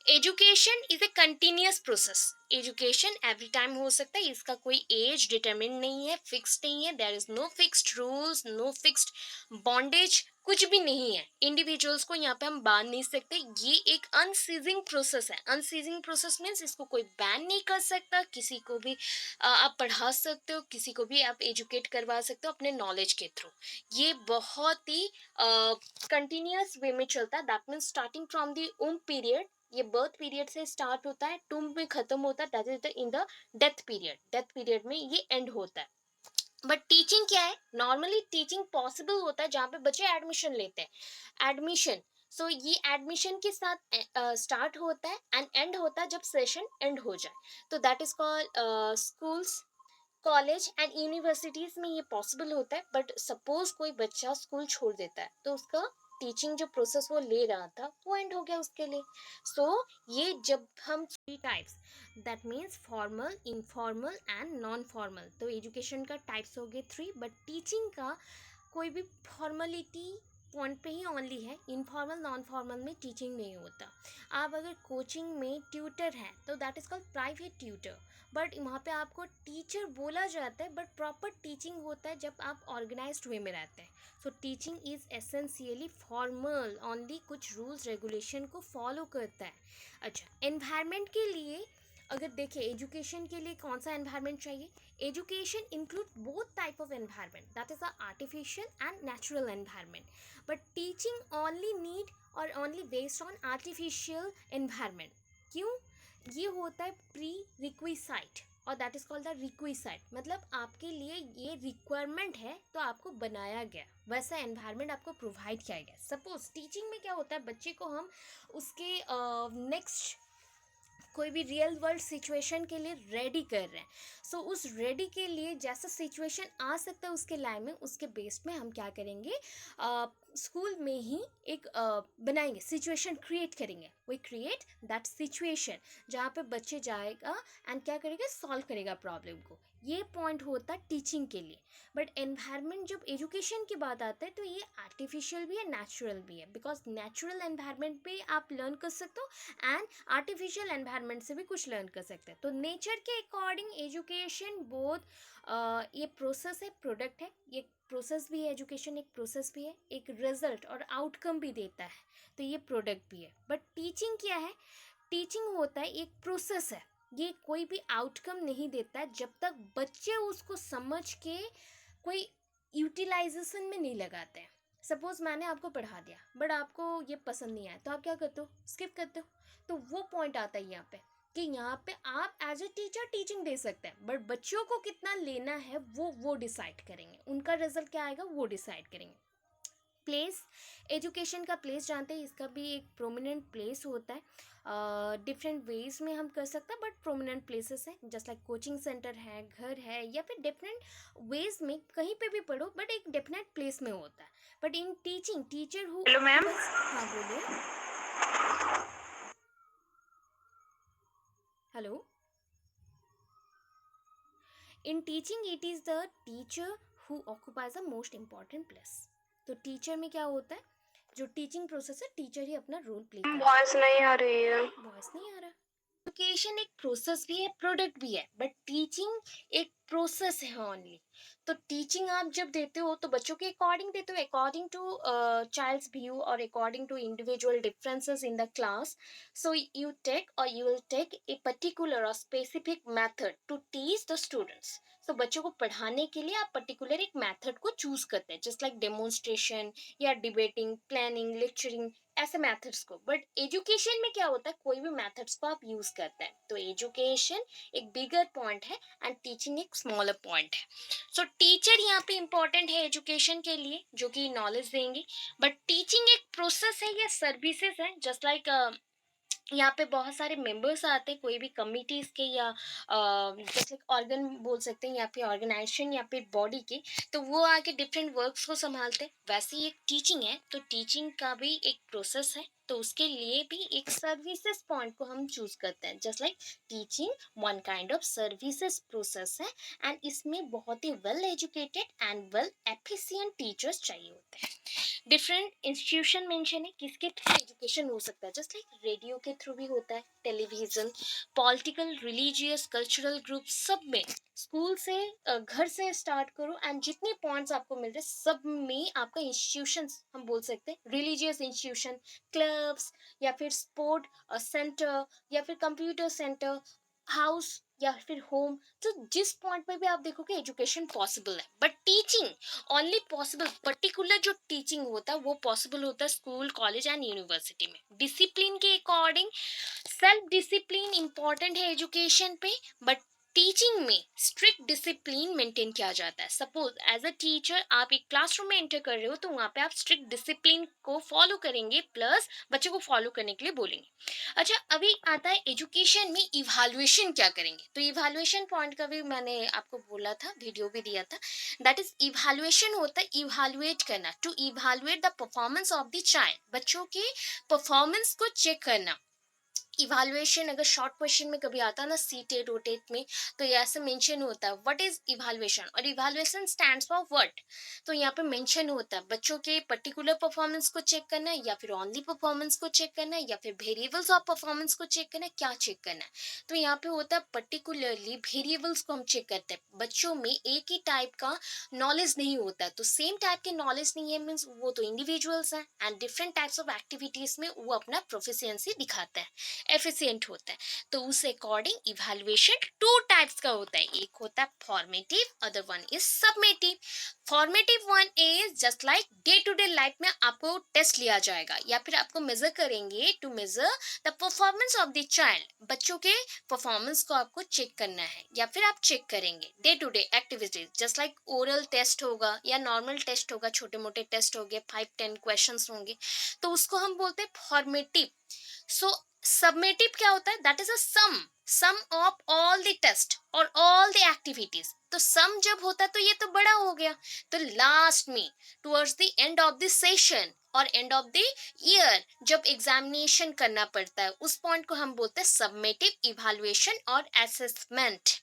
Speaker 1: education is a continuous process, education every time हो सकता है, इसका कोई एज डिटरमिन नहीं है, फिक्स्ड नहीं है, there is no fixed rules, no fixed bondage, कुछ भी नहीं है। इंडिविजुअल्स को यहाँ पे हम बांध नहीं सकते, ये एक अनसीजिंग प्रोसेस है। अनसीजिंग प्रोसेस मीन्स इसको कोई बैन नहीं कर सकता, किसी को भी आप पढ़ा सकते हो, किसी को भी आप एजुकेट करवा सकते हो अपने नॉलेज के थ्रू। ये बहुत ही कंटिन्यूअस वे में चलता है, that means starting from the um period, ये बर्थ पीरियड से स्टार्ट होता है, टूम में खत्म होता है, that is the in the death period, death period में ये एंड होता है। बट टीचिंग क्या है, नॉर्मली टीचिंग पॉसिबल होता है जहाँ पे बच्चे एडमिशन लेते हैं, एडमिशन। ये एडमिशन के साथ स्टार्ट होता है एंड एंड होता है जब सेशन एंड हो जाए, तो that is called schools, college and universities में ये पॉसिबल होता है। बट सपोज कोई बच्चा स्कूल छोड़ देता है, तो उसका टीचिंग जो प्रोसेस वो ले रहा था वो एंड हो गया उसके लिए। ये जब हम three types, that means formal, informal and non formal, तो एजुकेशन का टाइप्स हो गए थ्री। बट टीचिंग का कोई भी फॉर्मेलिटी पॉइंट पे ही ओनली है, इनफॉर्मल नॉन फॉर्मल में टीचिंग नहीं होता। आप अगर कोचिंग में ट्यूटर हैं तो that is called private tutor, but वहाँ पे आपको टीचर बोला जाता है, बट प्रॉपर टीचिंग होता है जब आप ऑर्गेनाइज्ड वे में रहते हैं। So teaching is essentially formal, only कुछ रूल्स रेगुलेशन को फॉलो करता है। अच्छा, एनवायरनमेंट के लिए अगर देखें, एजुकेशन के लिए कौन सा एनवायरनमेंट चाहिए, education include both type of environment, that is a artificial and natural environment. But teaching only need और only based on artificial environment. क्यों? ये होता है प्री रिक्विसाइट, और that is called the requisite, मतलब आपके लिए ये रिक्वायरमेंट है तो आपको बनाया गया, वैसा एनवायरनमेंट आपको प्रोवाइड किया गया। सपोज टीचिंग में क्या होता है, बच्चे को हम उसके नेक्स्ट कोई भी रियल वर्ल्ड सिचुएशन के लिए रेडी कर रहे हैं। उस रेडी के लिए जैसा सिचुएशन आ सकता है उसके लाइफ में, उसके बेस में हम क्या करेंगे, स्कूल में ही एक बनाएंगे, सिचुएशन क्रिएट करेंगे, वी क्रिएट दैट सिचुएशन जहाँ पे बच्चे जाएगा एंड क्या करेगा, सॉल्व करेगा प्रॉब्लम को। ये पॉइंट होता है टीचिंग के लिए। बट एनवायरनमेंट जब एजुकेशन की बात आता है तो ये आर्टिफिशियल भी है, नेचुरल भी है, बिकॉज नेचुरल एनवायरनमेंट पे आप लर्न कर सकते हो एंड आर्टिफिशियल एनवायरनमेंट से भी कुछ लर्न कर सकते हैं। तो नेचर के अकॉर्डिंग एजुकेशन बोथ, ये प्रोसेस है, प्रोडक्ट है, ये प्रोसेस भी है, एजुकेशन एक प्रोसेस भी है, एक रिजल्ट और आउटकम भी देता है, तो ये प्रोडक्ट भी है। बट टीचिंग क्या है, टीचिंग होता है एक प्रोसेस है, ये कोई भी आउटकम नहीं देता है जब तक बच्चे उसको समझ के कोई यूटिलाइजेशन में नहीं लगाते हैं। सपोज मैंने आपको पढ़ा दिया बट आपको ये पसंद नहीं आया, तो आप क्या करते हो, स्किप करते हो। तो वो पॉइंट आता है यहाँ पे कि यहाँ पे आप एज ए टीचर टीचिंग दे सकते हैं, बट बच्चों को कितना लेना है वो डिसाइड करेंगे, उनका रिजल्ट क्या आएगा वो डिसाइड करेंगे। प्लेस, एजुकेशन का प्लेस जानते हैं, इसका भी एक प्रोमिनेंट प्लेस होता है। डिफरेंट वेज में हम कर सकते हैं, बट प्रोमिनेंट प्लेसेस हैं, जस्ट लाइक कोचिंग सेंटर है, घर है, या फिर डिफरेंट वेज में कहीं पे भी पढ़ो, बट एक डेफिनेट प्लेस में होता है। But in teaching, teacher who,
Speaker 2: hello ma'am.
Speaker 1: हाँ बोलिए। Hello. In teaching it is the teacher who occupies the most important place. तो टीचर में क्या होता है, जो टीचिंग प्रोसेस है टीचर ही अपना रोल प्ले करता है।
Speaker 2: वॉइस नहीं आ रही है।
Speaker 1: वॉइस नहीं आ रहा। एजुकेशन एक प्रोसेस भी है, प्रोडक्ट भी है, बट टीचिंग एक प्रोसेस है ओनली। तो टीचिंग आप जब देते हो तो बच्चों के अकॉर्डिंग देते हो, अकॉर्डिंग टू चाइल्ड्स व्यू और according to individual differences in the class. So you take और you will take a particular और specific method to teach the students. तो बच्चों को पढ़ाने के लिए आप पर्टिकुलर एक मेथड को चूज करते हैं, जस्ट लाइक डेमोन्स्ट्रेशन या डिबेटिंग, प्लानिंग, लेक्चरिंग, ऐसे मेथड्स को। बट एजुकेशन में क्या होता है, कोई भी मेथड्स को आप यूज करते हैं। तो एजुकेशन एक बिगर पॉइंट है एंड टीचिंग एक स्मॉलर पॉइंट है। सो टीचर यहाँ पे इंपॉर्टेंट है एजुकेशन के लिए, जो कि नॉलेज देंगे। बट टीचिंग एक प्रोसेस है या सर्विसेज है, जस्ट लाइक यहाँ पे बहुत सारे मेंबर्स आते हैं कोई भी कमिटीज के या जैसे ऑर्गन बोल सकते हैं, या फिर ऑर्गेनाइजेशन या फिर बॉडी के। तो वो आके डिफरेंट वर्क्स को संभालते हैं। वैसे ही एक टीचिंग है, तो टीचिंग का भी एक प्रोसेस है, तो उसके लिए भी एक सर्विसेज पॉइंट को हम चूज करते हैं। Just like teaching one kind of services process है, एंड इसमें बहुत ही well educated and well efficient teachers चाहिए होते हैं। डिफरेंट इंस्टीट्यूशन मेंशन है किसके थ्रू एजुकेशन हो सकता है, जस्ट लाइक रेडियो के थ्रू भी होता है, television, political, religious, cultural group, सब में। स्कूल से घर से स्टार्ट करो एंड जितने पॉइंट्स आपको मिल रहे सब में आपका इंस्टीट्यूशन हम बोल सकते हैं, रिलीजियस इंस्टीट्यूशन, क्लब्स, या फिर स्पोर्ट सेंटर, या फिर कंप्यूटर सेंटर, हाउस, या फिर होम। तो जिस पॉइंट पे भी आप देखोगे एजुकेशन पॉसिबल है। But teaching only possible, particular जो टीचिंग होता है वो पॉसिबल होता है स्कूल, कॉलेज एंड यूनिवर्सिटी में। डिसिप्लिन के अकॉर्डिंग सेल्फ डिसिप्लिन इंपॉर्टेंट है एजुकेशन पे, बट टीचिंग में स्ट्रिक्ट डिसिप्लिन मेंटेन किया जाता है। सपोज एज अ टीचर आप एक क्लासरूम में एंटर कर रहे हो, तो वहाँ पे आप स्ट्रिक्ट डिसिप्लिन को फॉलो करेंगे, प्लस बच्चों को फॉलो करने के लिए बोलेंगे। अच्छा, अभी आता है एजुकेशन में इवैल्यूएशन क्या करेंगे। तो इवैल्यूएशन पॉइंट का भी मैंने आपको बोला था, वीडियो भी दिया था। दैट इज इवैल्यूएशन होता है इवैल्यूएट करना, to evaluate the performance of the child, बच्चों के परफॉर्मेंस को चेक करना। इवैल्यूएशन अगर शॉर्ट क्वेश्चन में कभी आता ना सीटेट रोटेट में, तो ये ऐसे मेंशन होता है व्हाट इज इवैल्यूएशन, और इवैल्यूएशन स्टैंड्स फॉर व्हाट। तो यहाँ पे मेंशन होता है बच्चों के पर्टिकुलर परफॉर्मेंस को चेक करना है, या फिर ओनली परफॉर्मेंस को चेक करना है, या फिर वेरिएबल्स ऑफ परफॉर्मेंस को चेक करना है, क्या चेक करना है। तो यहाँ पे होता है पर्टिकुलरली वेरिएबल्स को हम चेक करते हैं। बच्चों में एक ही टाइप का नॉलेज नहीं होता है, तो सेम टाइप के नॉलेज नहीं है मीन्स वो तो इंडिविजुअल्स हैं, and different types of activities में वो अपना प्रोफिशिएंसी दिखाते हैं, एफिशिएंट होता है। तो उस अकॉर्डिंग इवैल्यूएशन टू टाइप्स का होता है, एक होता है formative, other one is summative. Formative one is just like day to day life में आपको टेस्ट लिया जाएगा, या फिर आपको मेजर करेंगे to measure the performance of the child. बच्चों के परफॉर्मेंस को आपको चेक करना है, या फिर आप चेक करेंगे day to day activities, just like oral test होगा या नॉर्मल टेस्ट होगा, छोटे मोटे टेस्ट हो गए, 5-10 क्वेश्चन होंगे, तो उसको हम बोलते हैं फॉर्मेटिव। सो सबमेटिव क्या होता है, that is a sum of all the test और ऑल द एक्टिविटीज। तो सम जब होता है तो ये तो बड़ा हो गया, तो लास्ट में towards the end of the session और एंड ऑफ द ईयर जब एग्जामिनेशन करना पड़ता है, उस पॉइंट को हम बोलते हैं सबमेटिव इवैल्यूएशन और असेसमेंट।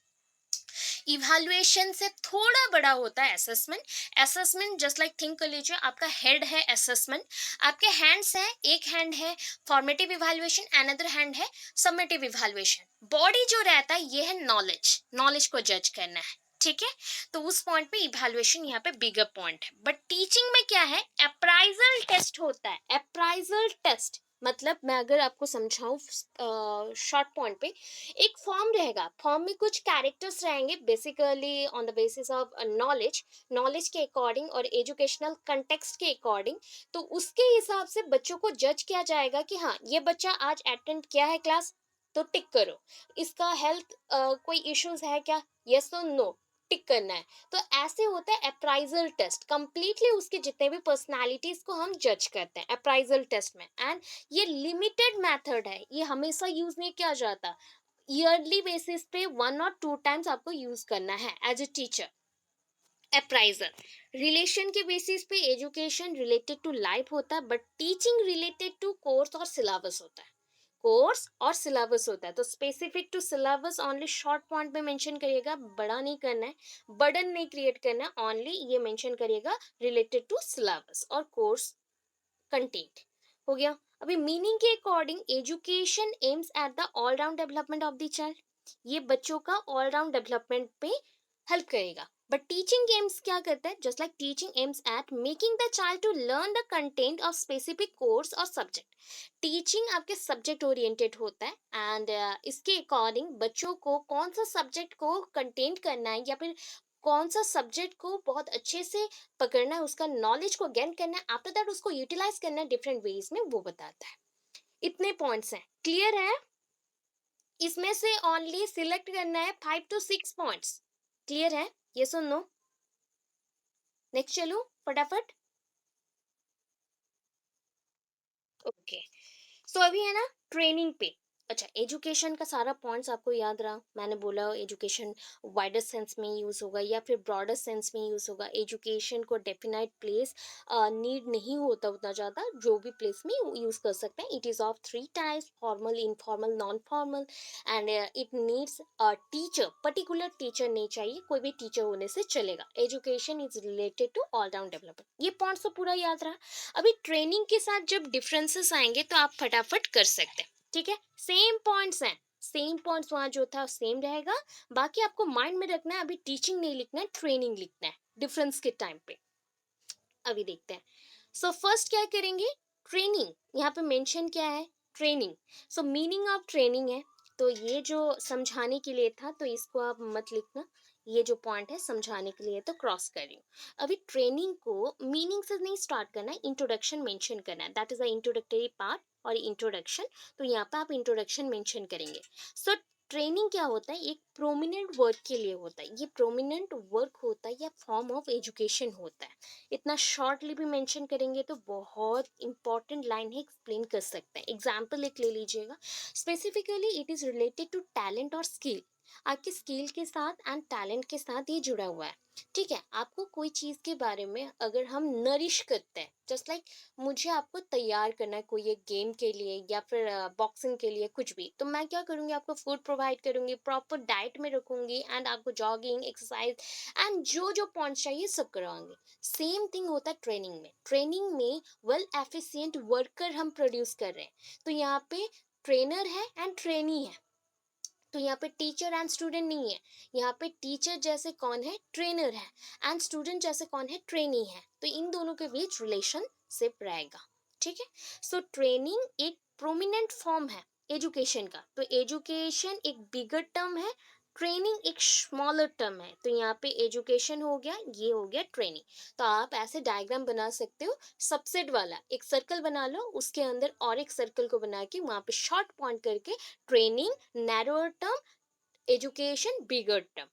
Speaker 1: इवैल्यूएशन से थोड़ा बड़ा होता है assessment. Assessment just like think कर लीजिए, आपका हेड है असेसमेंट, आपके हैंड्स है, एक हैंड है फॉर्मेटिव इवैल्यूएशन, अनदर हैंड है सबमेटिव इवैल्यूएशन। बॉडी जो रहता है ये है नॉलेज, नॉलेज को जज करना है, ठीक है। तो उस पॉइंट पे इवैल्यूएशन यहाँ पे बिगर पॉइंट है। बट टीचिंग में क्या है, अप्राइजल टेस्ट होता है। अप्राइजल टेस्ट मतलब मैं अगर आपको समझाऊं शॉर्ट पॉइंट पे, एक फॉर्म रहेगा, फॉर्म में कुछ कैरेक्टर्स रहेंगे, basically on the basis of knowledge, knowledge के अकॉर्डिंग और एजुकेशनल कंटेक्स्ट के अकॉर्डिंग। तो उसके हिसाब से बच्चों को जज किया जाएगा कि हाँ ये बच्चा आज अटेंड किया है क्लास, तो टिक करो। इसका हेल्थ कोई इश्यूज है क्या, यस और नो, टिक करना है। तो ऐसे होता है अप्राइजल टेस्ट, कंप्लीटली उसके जितने भी पर्सनालिटीज को हम जज करते हैं अप्राइजल टेस्ट में। एंड ये लिमिटेड मेथड है, ये हमेशा यूज नहीं किया जाता, ईयरली बेसिस पे 1 और 2 टाइम्स आपको यूज करना है as a teacher. Appraisal relation के बेसिस पे एजुकेशन रिलेटेड टू लाइफ होता है, but teaching related to course और सिलेबस होता है। कोर्स और सिलेबस होता है, तो specific to syllabus only short point में मेंशन करिएगा, बड़ा नहीं करना है, बर्डन नहीं क्रिएट करना है, ओनली ये मेंशन करिएगा रिलेटेड टू सिलेबस और कोर्स कंटेंट। हो गया। अभी मीनिंग के according education aims at the all round development of the child, ये बच्चों का ऑल राउंड डेवलपमेंट पे हेल्प करेगा। बट टीचिंग एम्स क्या करता है, जस्ट like teaching aims at making the child to learn the content of specific course और सब्जेक्ट। टीचिंग आपके सब्जेक्ट ओरिएंटेड होता है एंड इसके अकॉर्डिंग बच्चों को कौन सा सब्जेक्ट को कंटेंट करना है या फिर कौन सा सब्जेक्ट को बहुत अच्छे से पकड़ना है, उसका नॉलेज को गेन करना है, आफ्टर दैट उसको यूटिलाइज करना है डिफरेंट वेज में, वो बताता है। इतने पॉइंट्स हैं, क्लियर है? इसमें से ओनली सिलेक्ट करना है 5 to 6 पॉइंट्स। क्लियर है? ये सुन लो। नेक्स्ट चलो फटाफट। ओके, सो अभी है ना ट्रेनिंग पे। अच्छा, एजुकेशन का सारा पॉइंट्स आपको याद रहा, मैंने बोला एजुकेशन वाइडर सेंस में यूज़ होगा या फिर ब्रॉडर सेंस में यूज़ होगा। एजुकेशन को डेफिनाइट प्लेस नीड नहीं होता उतना ज़्यादा, जो भी प्लेस में यूज़ कर सकते हैं। It is of 3 types, formal, informal, non formal, and it needs a teacher, particular teacher नहीं चाहिए, कोई भी टीचर होने से चलेगा। Education is related to all round development, ये पॉइंट्स तो पूरा याद रहा। अभी ट्रेनिंग के साथ जब डिफरेंसेस आएंगे तो आप फटाफट कर सकते हैं, ठीक है? सेम पॉइंट्स हैं, सेम पॉइंट्स वहां जो था सेम रहेगा। बाकी आपको माइंड में रखना है, अभी टीचिंग नहीं लिखना है, ट्रेनिंग लिखना है डिफरेंस के टाइम पे। अभी देखते हैं। सो फर्स्ट क्या करेंगे, ट्रेनिंग। यहाँ पे मेंशन क्या है, training. So meaning of training है, तो ये जो समझाने के लिए था तो इसको आप मत लिखना, ये जो पॉइंट है समझाने के लिए तो क्रॉस कर रही हूँ। अभी ट्रेनिंग को मीनिंग से नहीं स्टार्ट करना है, इंट्रोडक्शन मेंशन करना है, that is the introductory part और इंट्रोडक्शन। तो यहाँ पे आप इंट्रोडक्शन मेंशन करेंगे। सो ट्रेनिंग क्या होता है, एक प्रोमिनेंट वर्क के लिए होता है, ये प्रोमिनेंट वर्क होता है या फॉर्म ऑफ एजुकेशन होता है। इतना शॉर्टली भी मेंशन करेंगे तो बहुत इंपॉर्टेंट लाइन है, एक्सप्लेन कर सकते हैं। एग्जाम्पल एक ले लीजिएगा, specifically it is related to talent और स्किल। आपके स्किल के साथ एंड टैलेंट के साथ ये जुड़ा हुआ है, ठीक है? आपको कोई चीज़ के बारे में अगर हम नरिश करते हैं, जस्ट लाइक मुझे आपको तैयार करना है कोई एक गेम के लिए या फिर बॉक्सिंग के लिए, कुछ भी, तो मैं क्या करूँगी, आपको फूड प्रोवाइड करूँगी, प्रॉपर डाइट में रखूँगी एंड आपको जॉगिंग, एक्सरसाइज एंड जो जो पॉइंट्स चाहिए सब करवाऊंगी। सेम थिंग होता है ट्रेनिंग में। ट्रेनिंग में वेल एफिशिएंट वर्कर हम प्रोड्यूस कर रहे हैं, तो यहाँ पे ट्रेनर है एंड ट्रेनी है, तो यहाँ पे टीचर एंड स्टूडेंट नहीं है। यहाँ पे टीचर जैसे कौन है, ट्रेनर है, एंड स्टूडेंट जैसे कौन है, ट्रेनी है, तो इन दोनों के बीच रिलेशनशिप रहेगा, ठीक है? सो ट्रेनिंग एक प्रोमिनेंट फॉर्म है एजुकेशन का, तो एजुकेशन एक बिगर टर्म है, ट्रेनिंग एक स्मॉलर टर्म है। तो यहाँ पे एजुकेशन हो गया, ये हो गया ट्रेनिंग। तो आप ऐसे डायग्राम बना सकते हो, सबसेट वाला एक सर्कल बना लो, उसके अंदर और एक सर्कल को बना के वहां पे शॉर्ट पॉइंट करके ट्रेनिंग नैरोअर टर्म, एजुकेशन बिगर टर्म,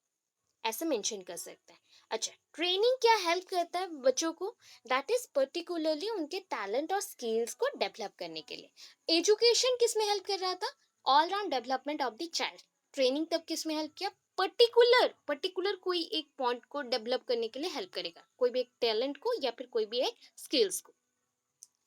Speaker 1: ऐसे मेंशन कर सकते हैं। अच्छा, ट्रेनिंग क्या हेल्प करता है बच्चों को, दैट इज पर्टिकुलरली उनके टैलेंट और स्किल्स को डेवलप करने के लिए। एजुकेशन किस में हेल्प कर रहा था, all round development of the child. Training तब किस में हेल्प किया, पर्टिकुलर पर्टिकुलर कोई एक पॉइंट को डेवलप करने के लिए हेल्प करेगा, कोई भी एक टैलेंट को या फिर कोई भी एक स्किल्स को,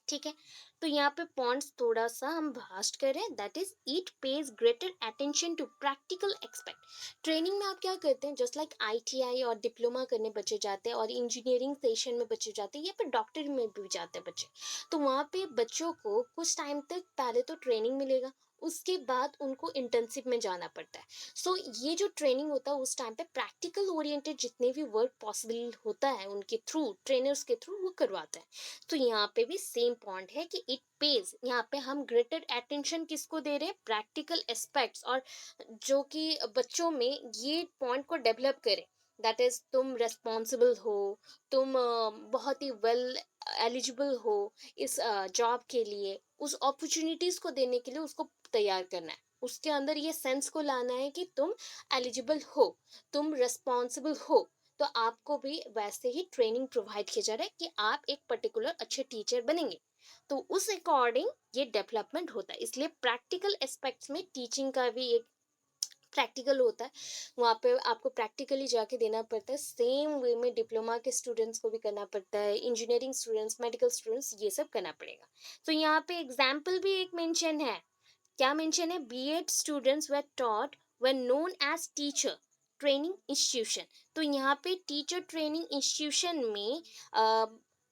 Speaker 1: ठीक है? तो यहाँ पे पॉइंट्स थोड़ा सा हम भास्ट करें, that is it pays greater attention to practical aspect. Training में आप क्या करते हैं, जस्ट लाइक आईटीआई और डिप्लोमा करने बच्चे जाते हैं और इंजीनियरिंग सेशन में बच्चे जाते हैं या फिर डॉक्टरी में भी जाते हैं बच्चे, तो वहाँ पे बच्चों को कुछ टाइम तक पहले तो ट्रेनिंग मिलेगा, उसके बाद उनको इंटर्नशिप में जाना पड़ता है। सो ये जो ट्रेनिंग होता है उस टाइम पे प्रैक्टिकल ओरिएंटेड जितने भी वर्क पॉसिबल होता है उनके थ्रू, ट्रेनर्स के थ्रू वो करवाते हैं। तो यहाँ पे भी सेम पॉइंट है कि इट पेज, यहाँ पे हम ग्रेटर अटेंशन किसको दे रहे हैं, प्रैक्टिकल एस्पेक्ट्स, और जो कि बच्चों में ये पॉइंट को डेवलप करे, दैट इज तुम रेस्पॉन्सिबल हो, तुम बहुत ही वेल एलिजिबल हो इस जॉब के लिए, उस अपॉर्चुनिटीज को देने के लिए उसको तैयार करना है। उसके अंदर ये सेंस को लाना है कि तुम एलिजिबल हो, तुम रेस्पॉन्सिबल हो, तो आपको भी वैसे ही ट्रेनिंग प्रोवाइड किया जा रहा है कि आप एक पर्टिकुलर अच्छे टीचर बनेंगे। तो उस अकॉर्डिंग ये डेवलपमेंट होता है, इसलिए प्रैक्टिकल एस्पेक्ट्स में टीचिंग का भी एक प्रैक्टिकल होता है, वहाँ पे आपको प्रैक्टिकली जाके देना पड़ता है। सेम वे में डिप्लोमा के स्टूडेंट्स को भी करना पड़ता है, इंजीनियरिंग स्टूडेंट्स, मेडिकल स्टूडेंट्स, ये सब करना पड़ेगा। तो यहाँ पे एग्जाम्पल भी एक मेंशन है, क्या मेंशन है? BEd students were taught when known as teacher training institution. तो यहाँ पे टीचर ट्रेनिंग इंस्टीट्यूशन में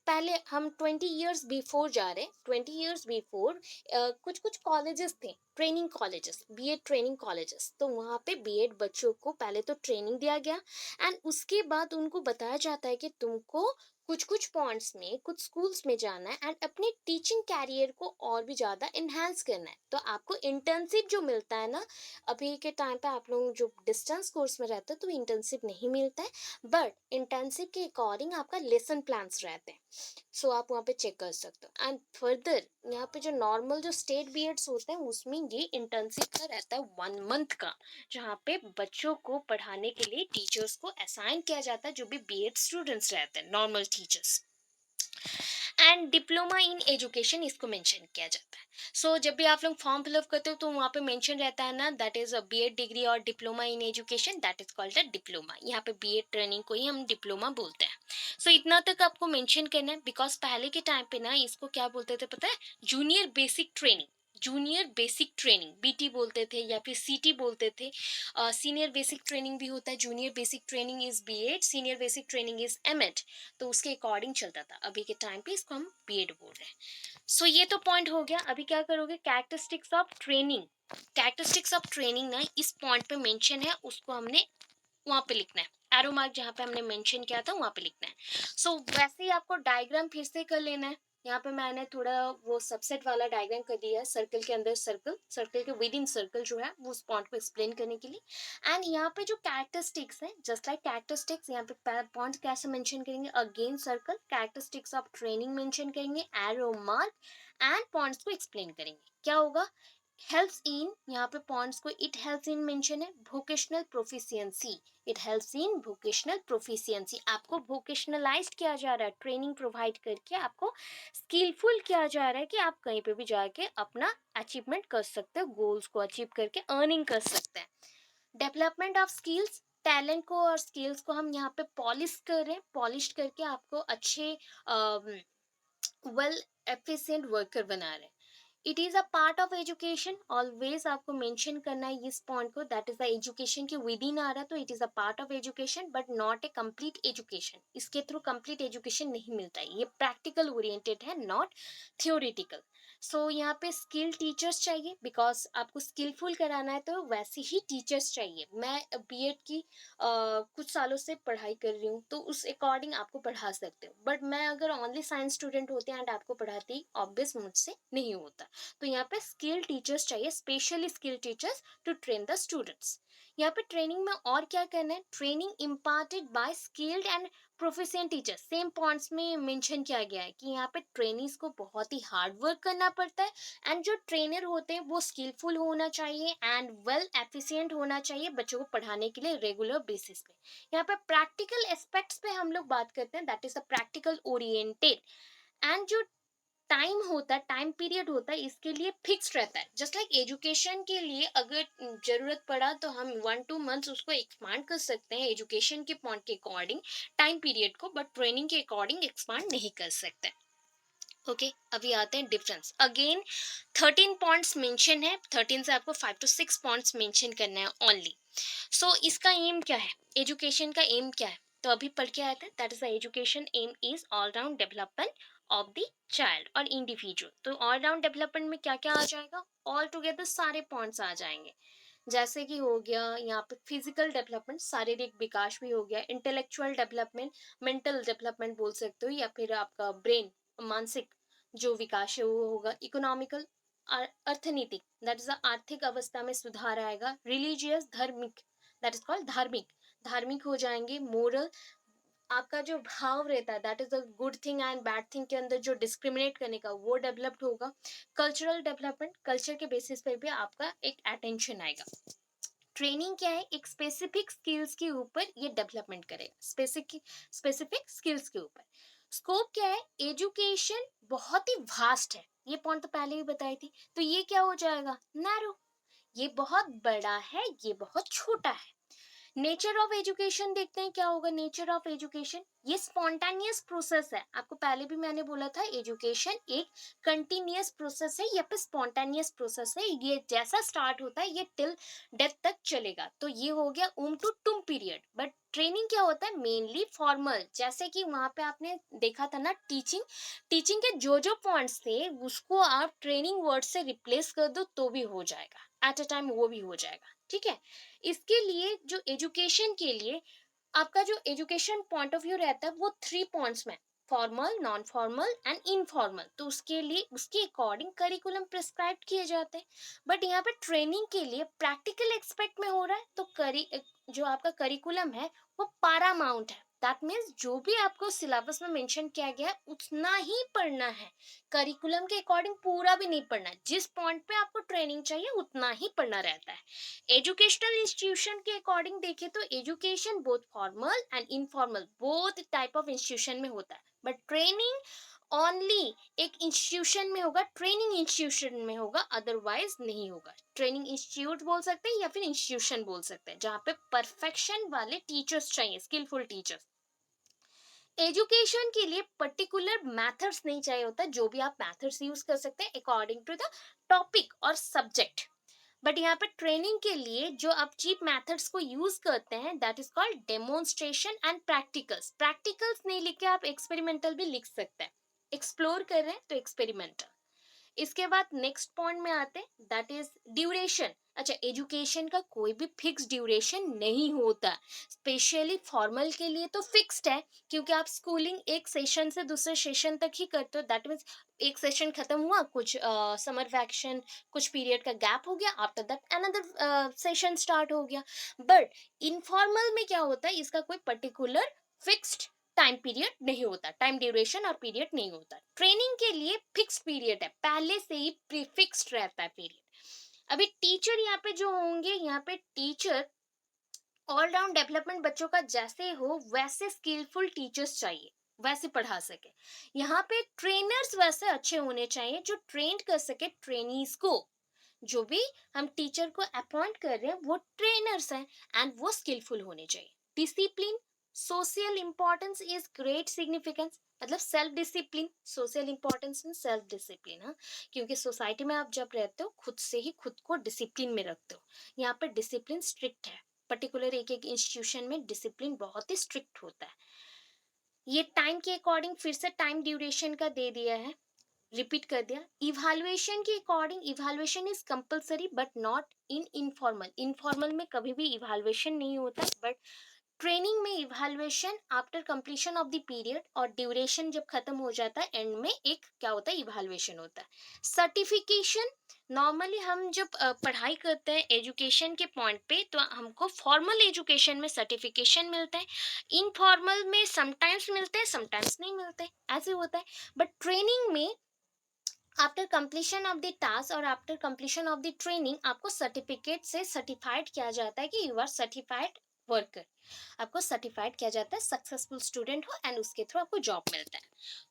Speaker 1: पहले हम 20 ईयर्स बिफोर जा रहे हैं। 20 ईयर्स बिफोर कुछ कुछ कॉलेजेस थे, training colleges, BEd training colleges. तो वहाँ पे बीएड बच्चों को पहले तो ट्रेनिंग दिया गया एंड उसके बाद उनको बताया जाता है कि तुमको कुछ कुछ पॉइंट्स में, कुछ स्कूल्स में जाना है एंड अपने टीचिंग कैरियर को और भी ज़्यादा इन्हांस करना है। तो आपको इंटर्नशिप जो मिलता है ना, अभी के टाइम पे आप लोग जो डिस्टेंस कोर्स में रहते हैं तो इंटर्नशिप नहीं मिलता है, बट इंटर्नशिप के अकॉर्डिंग आपका लेसन प्लान्स रहते हैं। सो आप वहाँ पे चेक कर सकते हो एंड फर्दर यहाँ पे जो नॉर्मल जो स्टेट बीएड्स होते हैं उसमें ये इंटर्नशिप का रहता है 1 मंथ का, जहाँ पे बच्चों को पढ़ाने के लिए टीचर्स को असाइन किया जाता है, जो भी बीएड स्टूडेंट्स रहते हैं, normal teachers. And diploma in education इसको मेंशन किया जाता है। सो जब भी आप लोग फॉर्म फिलअप करते हो तो वहाँ पे मेंशन रहता है ना, that is a BEd degree और diploma in education, that is called a diploma. यहाँ पे बीएड ट्रेनिंग को ही हम डिप्लोमा बोलते हैं। सो इतना तक आपको मेंशन करना है, बिकॉज पहले के टाइम पे ना इसको क्या बोलते थे पता है? Junior basic training. Junior basic training BT बोलते थे या फिर सीटी बोलते थे। सीनियर बेसिक ट्रेनिंग भी होता है, junior basic training is BEd, senior basic training is MEd. तो उसके अकॉर्डिंग चलता था। अभी के टाइम पे इसको हम बीएड बोल रहे हैं। सो ये तो पॉइंट हो गया। अभी क्या करोगे? Characteristics of training. Characteristics of training ना इस पॉइंट पे मेंशन है, उसको हमने वहां पे लिखना है। एरो मार्क जहाँ पे हमने मेंशन किया था वहां पे लिखना है। सो वैसे ही आपको डायग्राम फिर से कर लेना है। यहाँ पे मैंने थोड़ा वो सबसेट वाला डायग्राम कर दिया है, सर्कल के अंदर सर्कल, सर्कल के विद इन सर्कल जो है वो उस पॉइंट को एक्सप्लेन करने के लिए। एंड यहाँ पे जो कैरेक्टरिस्टिक्स है, जस्ट लाइक कैरेक्टरिस्टिक्स, यहाँ पे पॉइंट कैसे मेंशन करेंगे? Again circle, characteristics of training mention करेंगे, एरो मार्क एंड पॉइंट्स को एक्सप्लेन करेंगे। क्या होगा? हेल्प्स इन, यहाँ पे पॉइंट्स को इट हेल्प्स इन मेंशन है, vocational proficiency. It helps in vocational proficiency. आपको वोकेशनलाइज्ड किया जा रहा है, ट्रेनिंग प्रोवाइड करके आपको स्किलफुल किया जा रहा है कि आप कहीं पे भी जाके अपना अचीवमेंट कर सकते हो, गोल्स को अचीव करके अर्निंग कर सकते हैं। डेवलपमेंट ऑफ स्किल्स, टैलेंट को और स्किल्स को हम यहाँ पे पॉलिश कर रहे हैं, पॉलिश करके आपको अच्छे वेल एफिशिएंट वर्कर बना रहे हैं। It is a part of education, always आपको मेंशन करना है इस पॉइंट को, दैट इज द एजुकेशन के विद इन आ रहा है तो it is a part of education but not a complete education. इसके थ्रू कंप्लीट एजुकेशन नहीं मिलता है, ये प्रैक्टिकल ओरिएंटेड है, नॉट थियोरिटिकल। सो यहाँ पे स्किल टीचर्स चाहिए, बिकॉज आपको स्किलफुल कराना है तो वैसे ही टीचर्स चाहिए। मैं बीएड की कुछ सालों से पढ़ाई कर रही हूँ तो उस अकॉर्डिंग आपको पढ़ा सकते हो, बट मैं अगर ओनली साइंस स्टूडेंट होती एंड आपको पढ़ाती, ऑब्वियस मुझसे नहीं होता। तो यहाँ पे स्किल टीचर्स चाहिए, specially skill teachers to train the students. यहाँ पे ट्रेनिंग में और क्या करना है? Training imparted by skilled and proficient teachers. Same points में मेंशन किया गया है कि यहाँ पे ट्रेनिंग्स को बहुत ही हार्ड वर्क करना पड़ता है एंड जो ट्रेनर होते हैं वो स्किलफुल होना चाहिए एंड वेल एफिशिएंट होना चाहिए बच्चों को पढ़ाने के लिए रेगुलर बेसिस पे। यहाँ पे प्रैक्टिकल एस्पेक्ट्स पे हम लोग बात करते हैं, that is the practical oriented. And जो टाइम होता है, टाइम पीरियड होता है, इसके लिए फिक्स्ड रहता है। जस्ट लाइक एजुकेशन के लिए अगर जरूरत पड़ा तो हम 1-2 मंथ्स उसको एक्सपांड कर सकते हैं एजुकेशन के पॉइंट के अकॉर्डिंग, टाइम पीरियड को, बट ट्रेनिंग के अकॉर्डिंग एक्सपांड नहीं कर सकते। ओके अभी आते हैं डिफरेंस। अगेन 13 पॉइंट्स मेंशन है, 13 से आपको 5 to 6 पॉइंट्स मेंशन करना है ओनली। सो इसका एम क्या है? एजुकेशन का एम क्या है? तो अभी पढ़ के आए थे, that is the education aim is all round development of the child और इंडिविजुअल। तो ऑल राउंड डेवलपमेंट में क्या क्या आ जाएगा? ऑल टुगेदर सारे पॉइंट्स आ जाएंगे, जैसे कि हो गया यहाँ पे फिजिकल डेवलपमेंट, शारीरिक विकास भी हो गया, इंटेलेक्चुअल डेवलपमेंट, मेंटल डेवलपमेंट बोल सकते हो, या फिर आपका ब्रेन, मानसिक जो विकास है वो होगा, इकोनॉमिकल, अर्थनीतिक, दैट इज आर्थिक अवस्था में सुधार आएगा, रिलीजियस, धार्मिक, दैट इज कॉल्ड धार्मिक, धार्मिक हो जाएंगे, मोरल, आपका जो भाव रहता है that is a good thing and bad thing के अंदर जो डिस्क्रिमिनेट करने का वो डेवलप्ड होगा, कल्चरल डेवलपमेंट, कल्चर के बेसिस पे भी आपका एक अटेंशन आएगा। ट्रेनिंग क्या है? एक स्पेसिफिक स्किल्स के ऊपर ये डेवलपमेंट करेगा, स्पेसिफिक स्किल्स के ऊपर। स्कोप क्या है? एजुकेशन बहुत ही वास्ट है, ये पॉइंट तो पहले ही बताई थी, तो ये क्या हो जाएगा? नैरो। ये बहुत बड़ा है, ये बहुत छोटा है। नेचर ऑफ एजुकेशन देखते हैं क्या होगा। नेचर ऑफ एजुकेशन ये स्पॉन्टेनियस प्रोसेस है। आपको पहले भी मैंने बोला था एजुकेशन एक कंटिन्यूअस प्रोसेस है या फिर स्पॉन्टेनियस प्रोसेस है। ये जैसा स्टार्ट होता है ये टिल डेथ तक चलेगा। तो ये हो गया टू टूम पीरियड। बट ट्रेनिंग क्या होता है, मेनली फॉर्मल। जैसे कि वहां पे आपने देखा था ना, टीचिंग टीचिंग के जो पॉइंट्स थे उसको आप ट्रेनिंग वर्ड से रिप्लेस कर दो तो भी हो जाएगा, एट अ टाइम वो भी हो जाएगा। ठीक है। इसके लिए जो एजुकेशन के लिए आपका जो एजुकेशन पॉइंट ऑफ व्यू रहता है वो 3 पॉइंट्स में, formal, non formal and informal. तो उसके लिए उसके अकॉर्डिंग करिकुलम प्रिस्क्राइब किए जाते हैं। बट यहाँ पे ट्रेनिंग के लिए प्रैक्टिकल एक्सपेक्ट में हो रहा है तो जो आपका करिकुलम है वो पारामाउंट है। दैट मीन्स जो भी आपको सिलेबस में मेंशन किया गया है उतना ही पढ़ना है। करिकुलम के अकॉर्डिंग पूरा भी नहीं पढ़ना है। जिस पॉइंट पे आपको ट्रेनिंग चाहिए उतना ही पढ़ना रहता है। एजुकेशनल इंस्टीट्यूशन के अकॉर्डिंग देखें तो education both formal and informal both type of institution में होता है। बट ट्रेनिंग ओनली एक इंस्टीट्यूशन में होगा, ट्रेनिंग इंस्टीट्यूशन में होगा, अदरवाइज नहीं होगा। ट्रेनिंग इंस्टीट्यूट बोल सकते हैं या फिर इंस्टीट्यूशन बोल सकते हैं जहाँ पे परफेक्शन वाले टीचर्स चाहिए, स्किलफुल टीचर्स। एजुकेशन के लिए पर्टिकुलर मेथड्स नहीं चाहिए होता। जो भी आप मेथड्स यूज कर सकते हैं अकॉर्डिंग टू द टॉपिक और सब्जेक्ट। बट यहाँ पे ट्रेनिंग के लिए जो आप चीप मेथड्स को यूज करते हैं that is called demonstration and practicals. Practicals नहीं लिख के आप एक्सपेरिमेंटल भी लिख सकते हैं। एक्सप्लोर कर रहे हैं तो एक्सपेरिमेंटल। इसके बाद नेक्स्ट पॉइंट में आते हैं दैट इज ड्यूरेशन। अच्छा, एजुकेशन का कोई भी फिक्स ड्यूरेशन नहीं होता। स्पेशली फॉर्मल के लिए तो फिक्स्ड है क्योंकि आप स्कूलिंग एक सेशन से दूसरे सेशन तक ही करते हो। दैट मीन्स एक सेशन खत्म हुआ, कुछ समर वैकेशन, कुछ पीरियड का गैप हो गया, after that another session start हो गया। बट इनफॉर्मल में क्या होता है, इसका कोई पर्टिकुलर फिक्स्ड टाइम पीरियड नहीं होता, टाइम ड्यूरेशन और पीरियड नहीं होता। ट्रेनिंग के लिए फिक्स पीरियड है, पहले से ही प्रीफिक्स्ड रहता है पीरियड। अभी टीचर यहाँ पे जो होंगे, यहाँ पे टीचर ऑलराउंड डेवलपमेंट बच्चों का जैसे हो वैसे स्किलफुल टीचर्स चाहिए, वैसे पढ़ा सके। यहाँ पे ट्रेनर्स वैसे अच्छे होने चाहिए जो ट्रेंड कर सके ट्रेनीज को। जो भी हम टीचर को अपॉइंट कर रहे हैं वो ट्रेनर्स हैं एंड वो स्किलफुल होने चाहिए। Discipline, social importance is great significance. मतलब सेल्फ डिसिप्लिन, सोशल इंपॉर्टेंस में सेल्फ डिसिप्लिन। हाँ, क्योंकि सोसाइटी में आप जब रहते हो खुद से ही खुद को डिसिप्लिन में रखते हो। यहाँ पे डिसिप्लिन स्ट्रिक्ट है। पर्टिकुलर एक एक इंस्टीट्यूशन में डिसिप्लिन बहुत ही स्ट्रिक्ट होता है। ये टाइम के अकॉर्डिंग फिर से टाइम ड्यूरेशन का दे दिया है, रिपीट कर दिया। इवैल्यूएशन के according evaluation is compulsory but not in informal. Informal में कभी भी इवैल्यूएशन नहीं होता, बट ट्रेनिंग में evaluation after completion of the period और ड्यूरेशन जब खत्म हो जाता है एंड में एक क्या होता है, इवैल्यूएशन होता है। सर्टिफिकेशन, नॉर्मली हम जब पढ़ाई करते हैं एजुकेशन के पॉइंट पे तो हमको फॉर्मल एजुकेशन में सर्टिफिकेशन मिलता है, इनफॉर्मल में समटाइम्स मिलते हैं समटाइम्स नहीं मिलते, ऐसे होता है। बट ट्रेनिंग में after completion of the task और after completion of the training आपको सर्टिफिकेट से सर्टिफाइड किया जाता है कि यू आर सर्टिफाइड वर्कर। आपको सर्टिफाइड किया जाता है सक्सेसफुल स्टूडेंट हो एंड उसके थ्रू आपको जॉब मिलता है।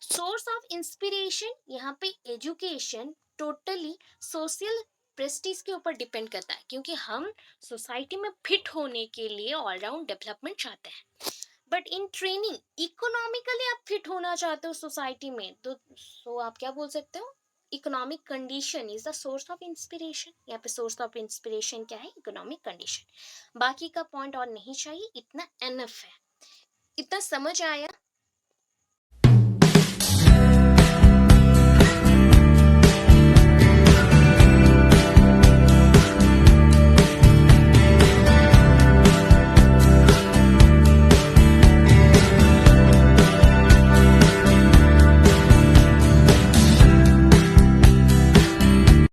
Speaker 1: सोर्स ऑफ इंस्पिरेशन, यहाँ पे एजुकेशन टोटली सोशल प्रेस्टीज के ऊपर डिपेंड करता है क्योंकि हम सोसाइटी में फिट होने के लिए ऑलराउंड डेवलपमेंट चाहते हैं। बट इन ट्रेनिंग इकोनॉमिकली आप फिट होना चाहते हो सोसाइटी में तो आप क्या बोल सकते हो, economic condition is the source of inspiration. यहाँ पे सोर्स ऑफ इंस्पिरेशन क्या है, इकोनॉमिक कंडीशन। बाकी का पॉइंट और नहीं चाहिए, इतना एनफ है। इतना समझ आया।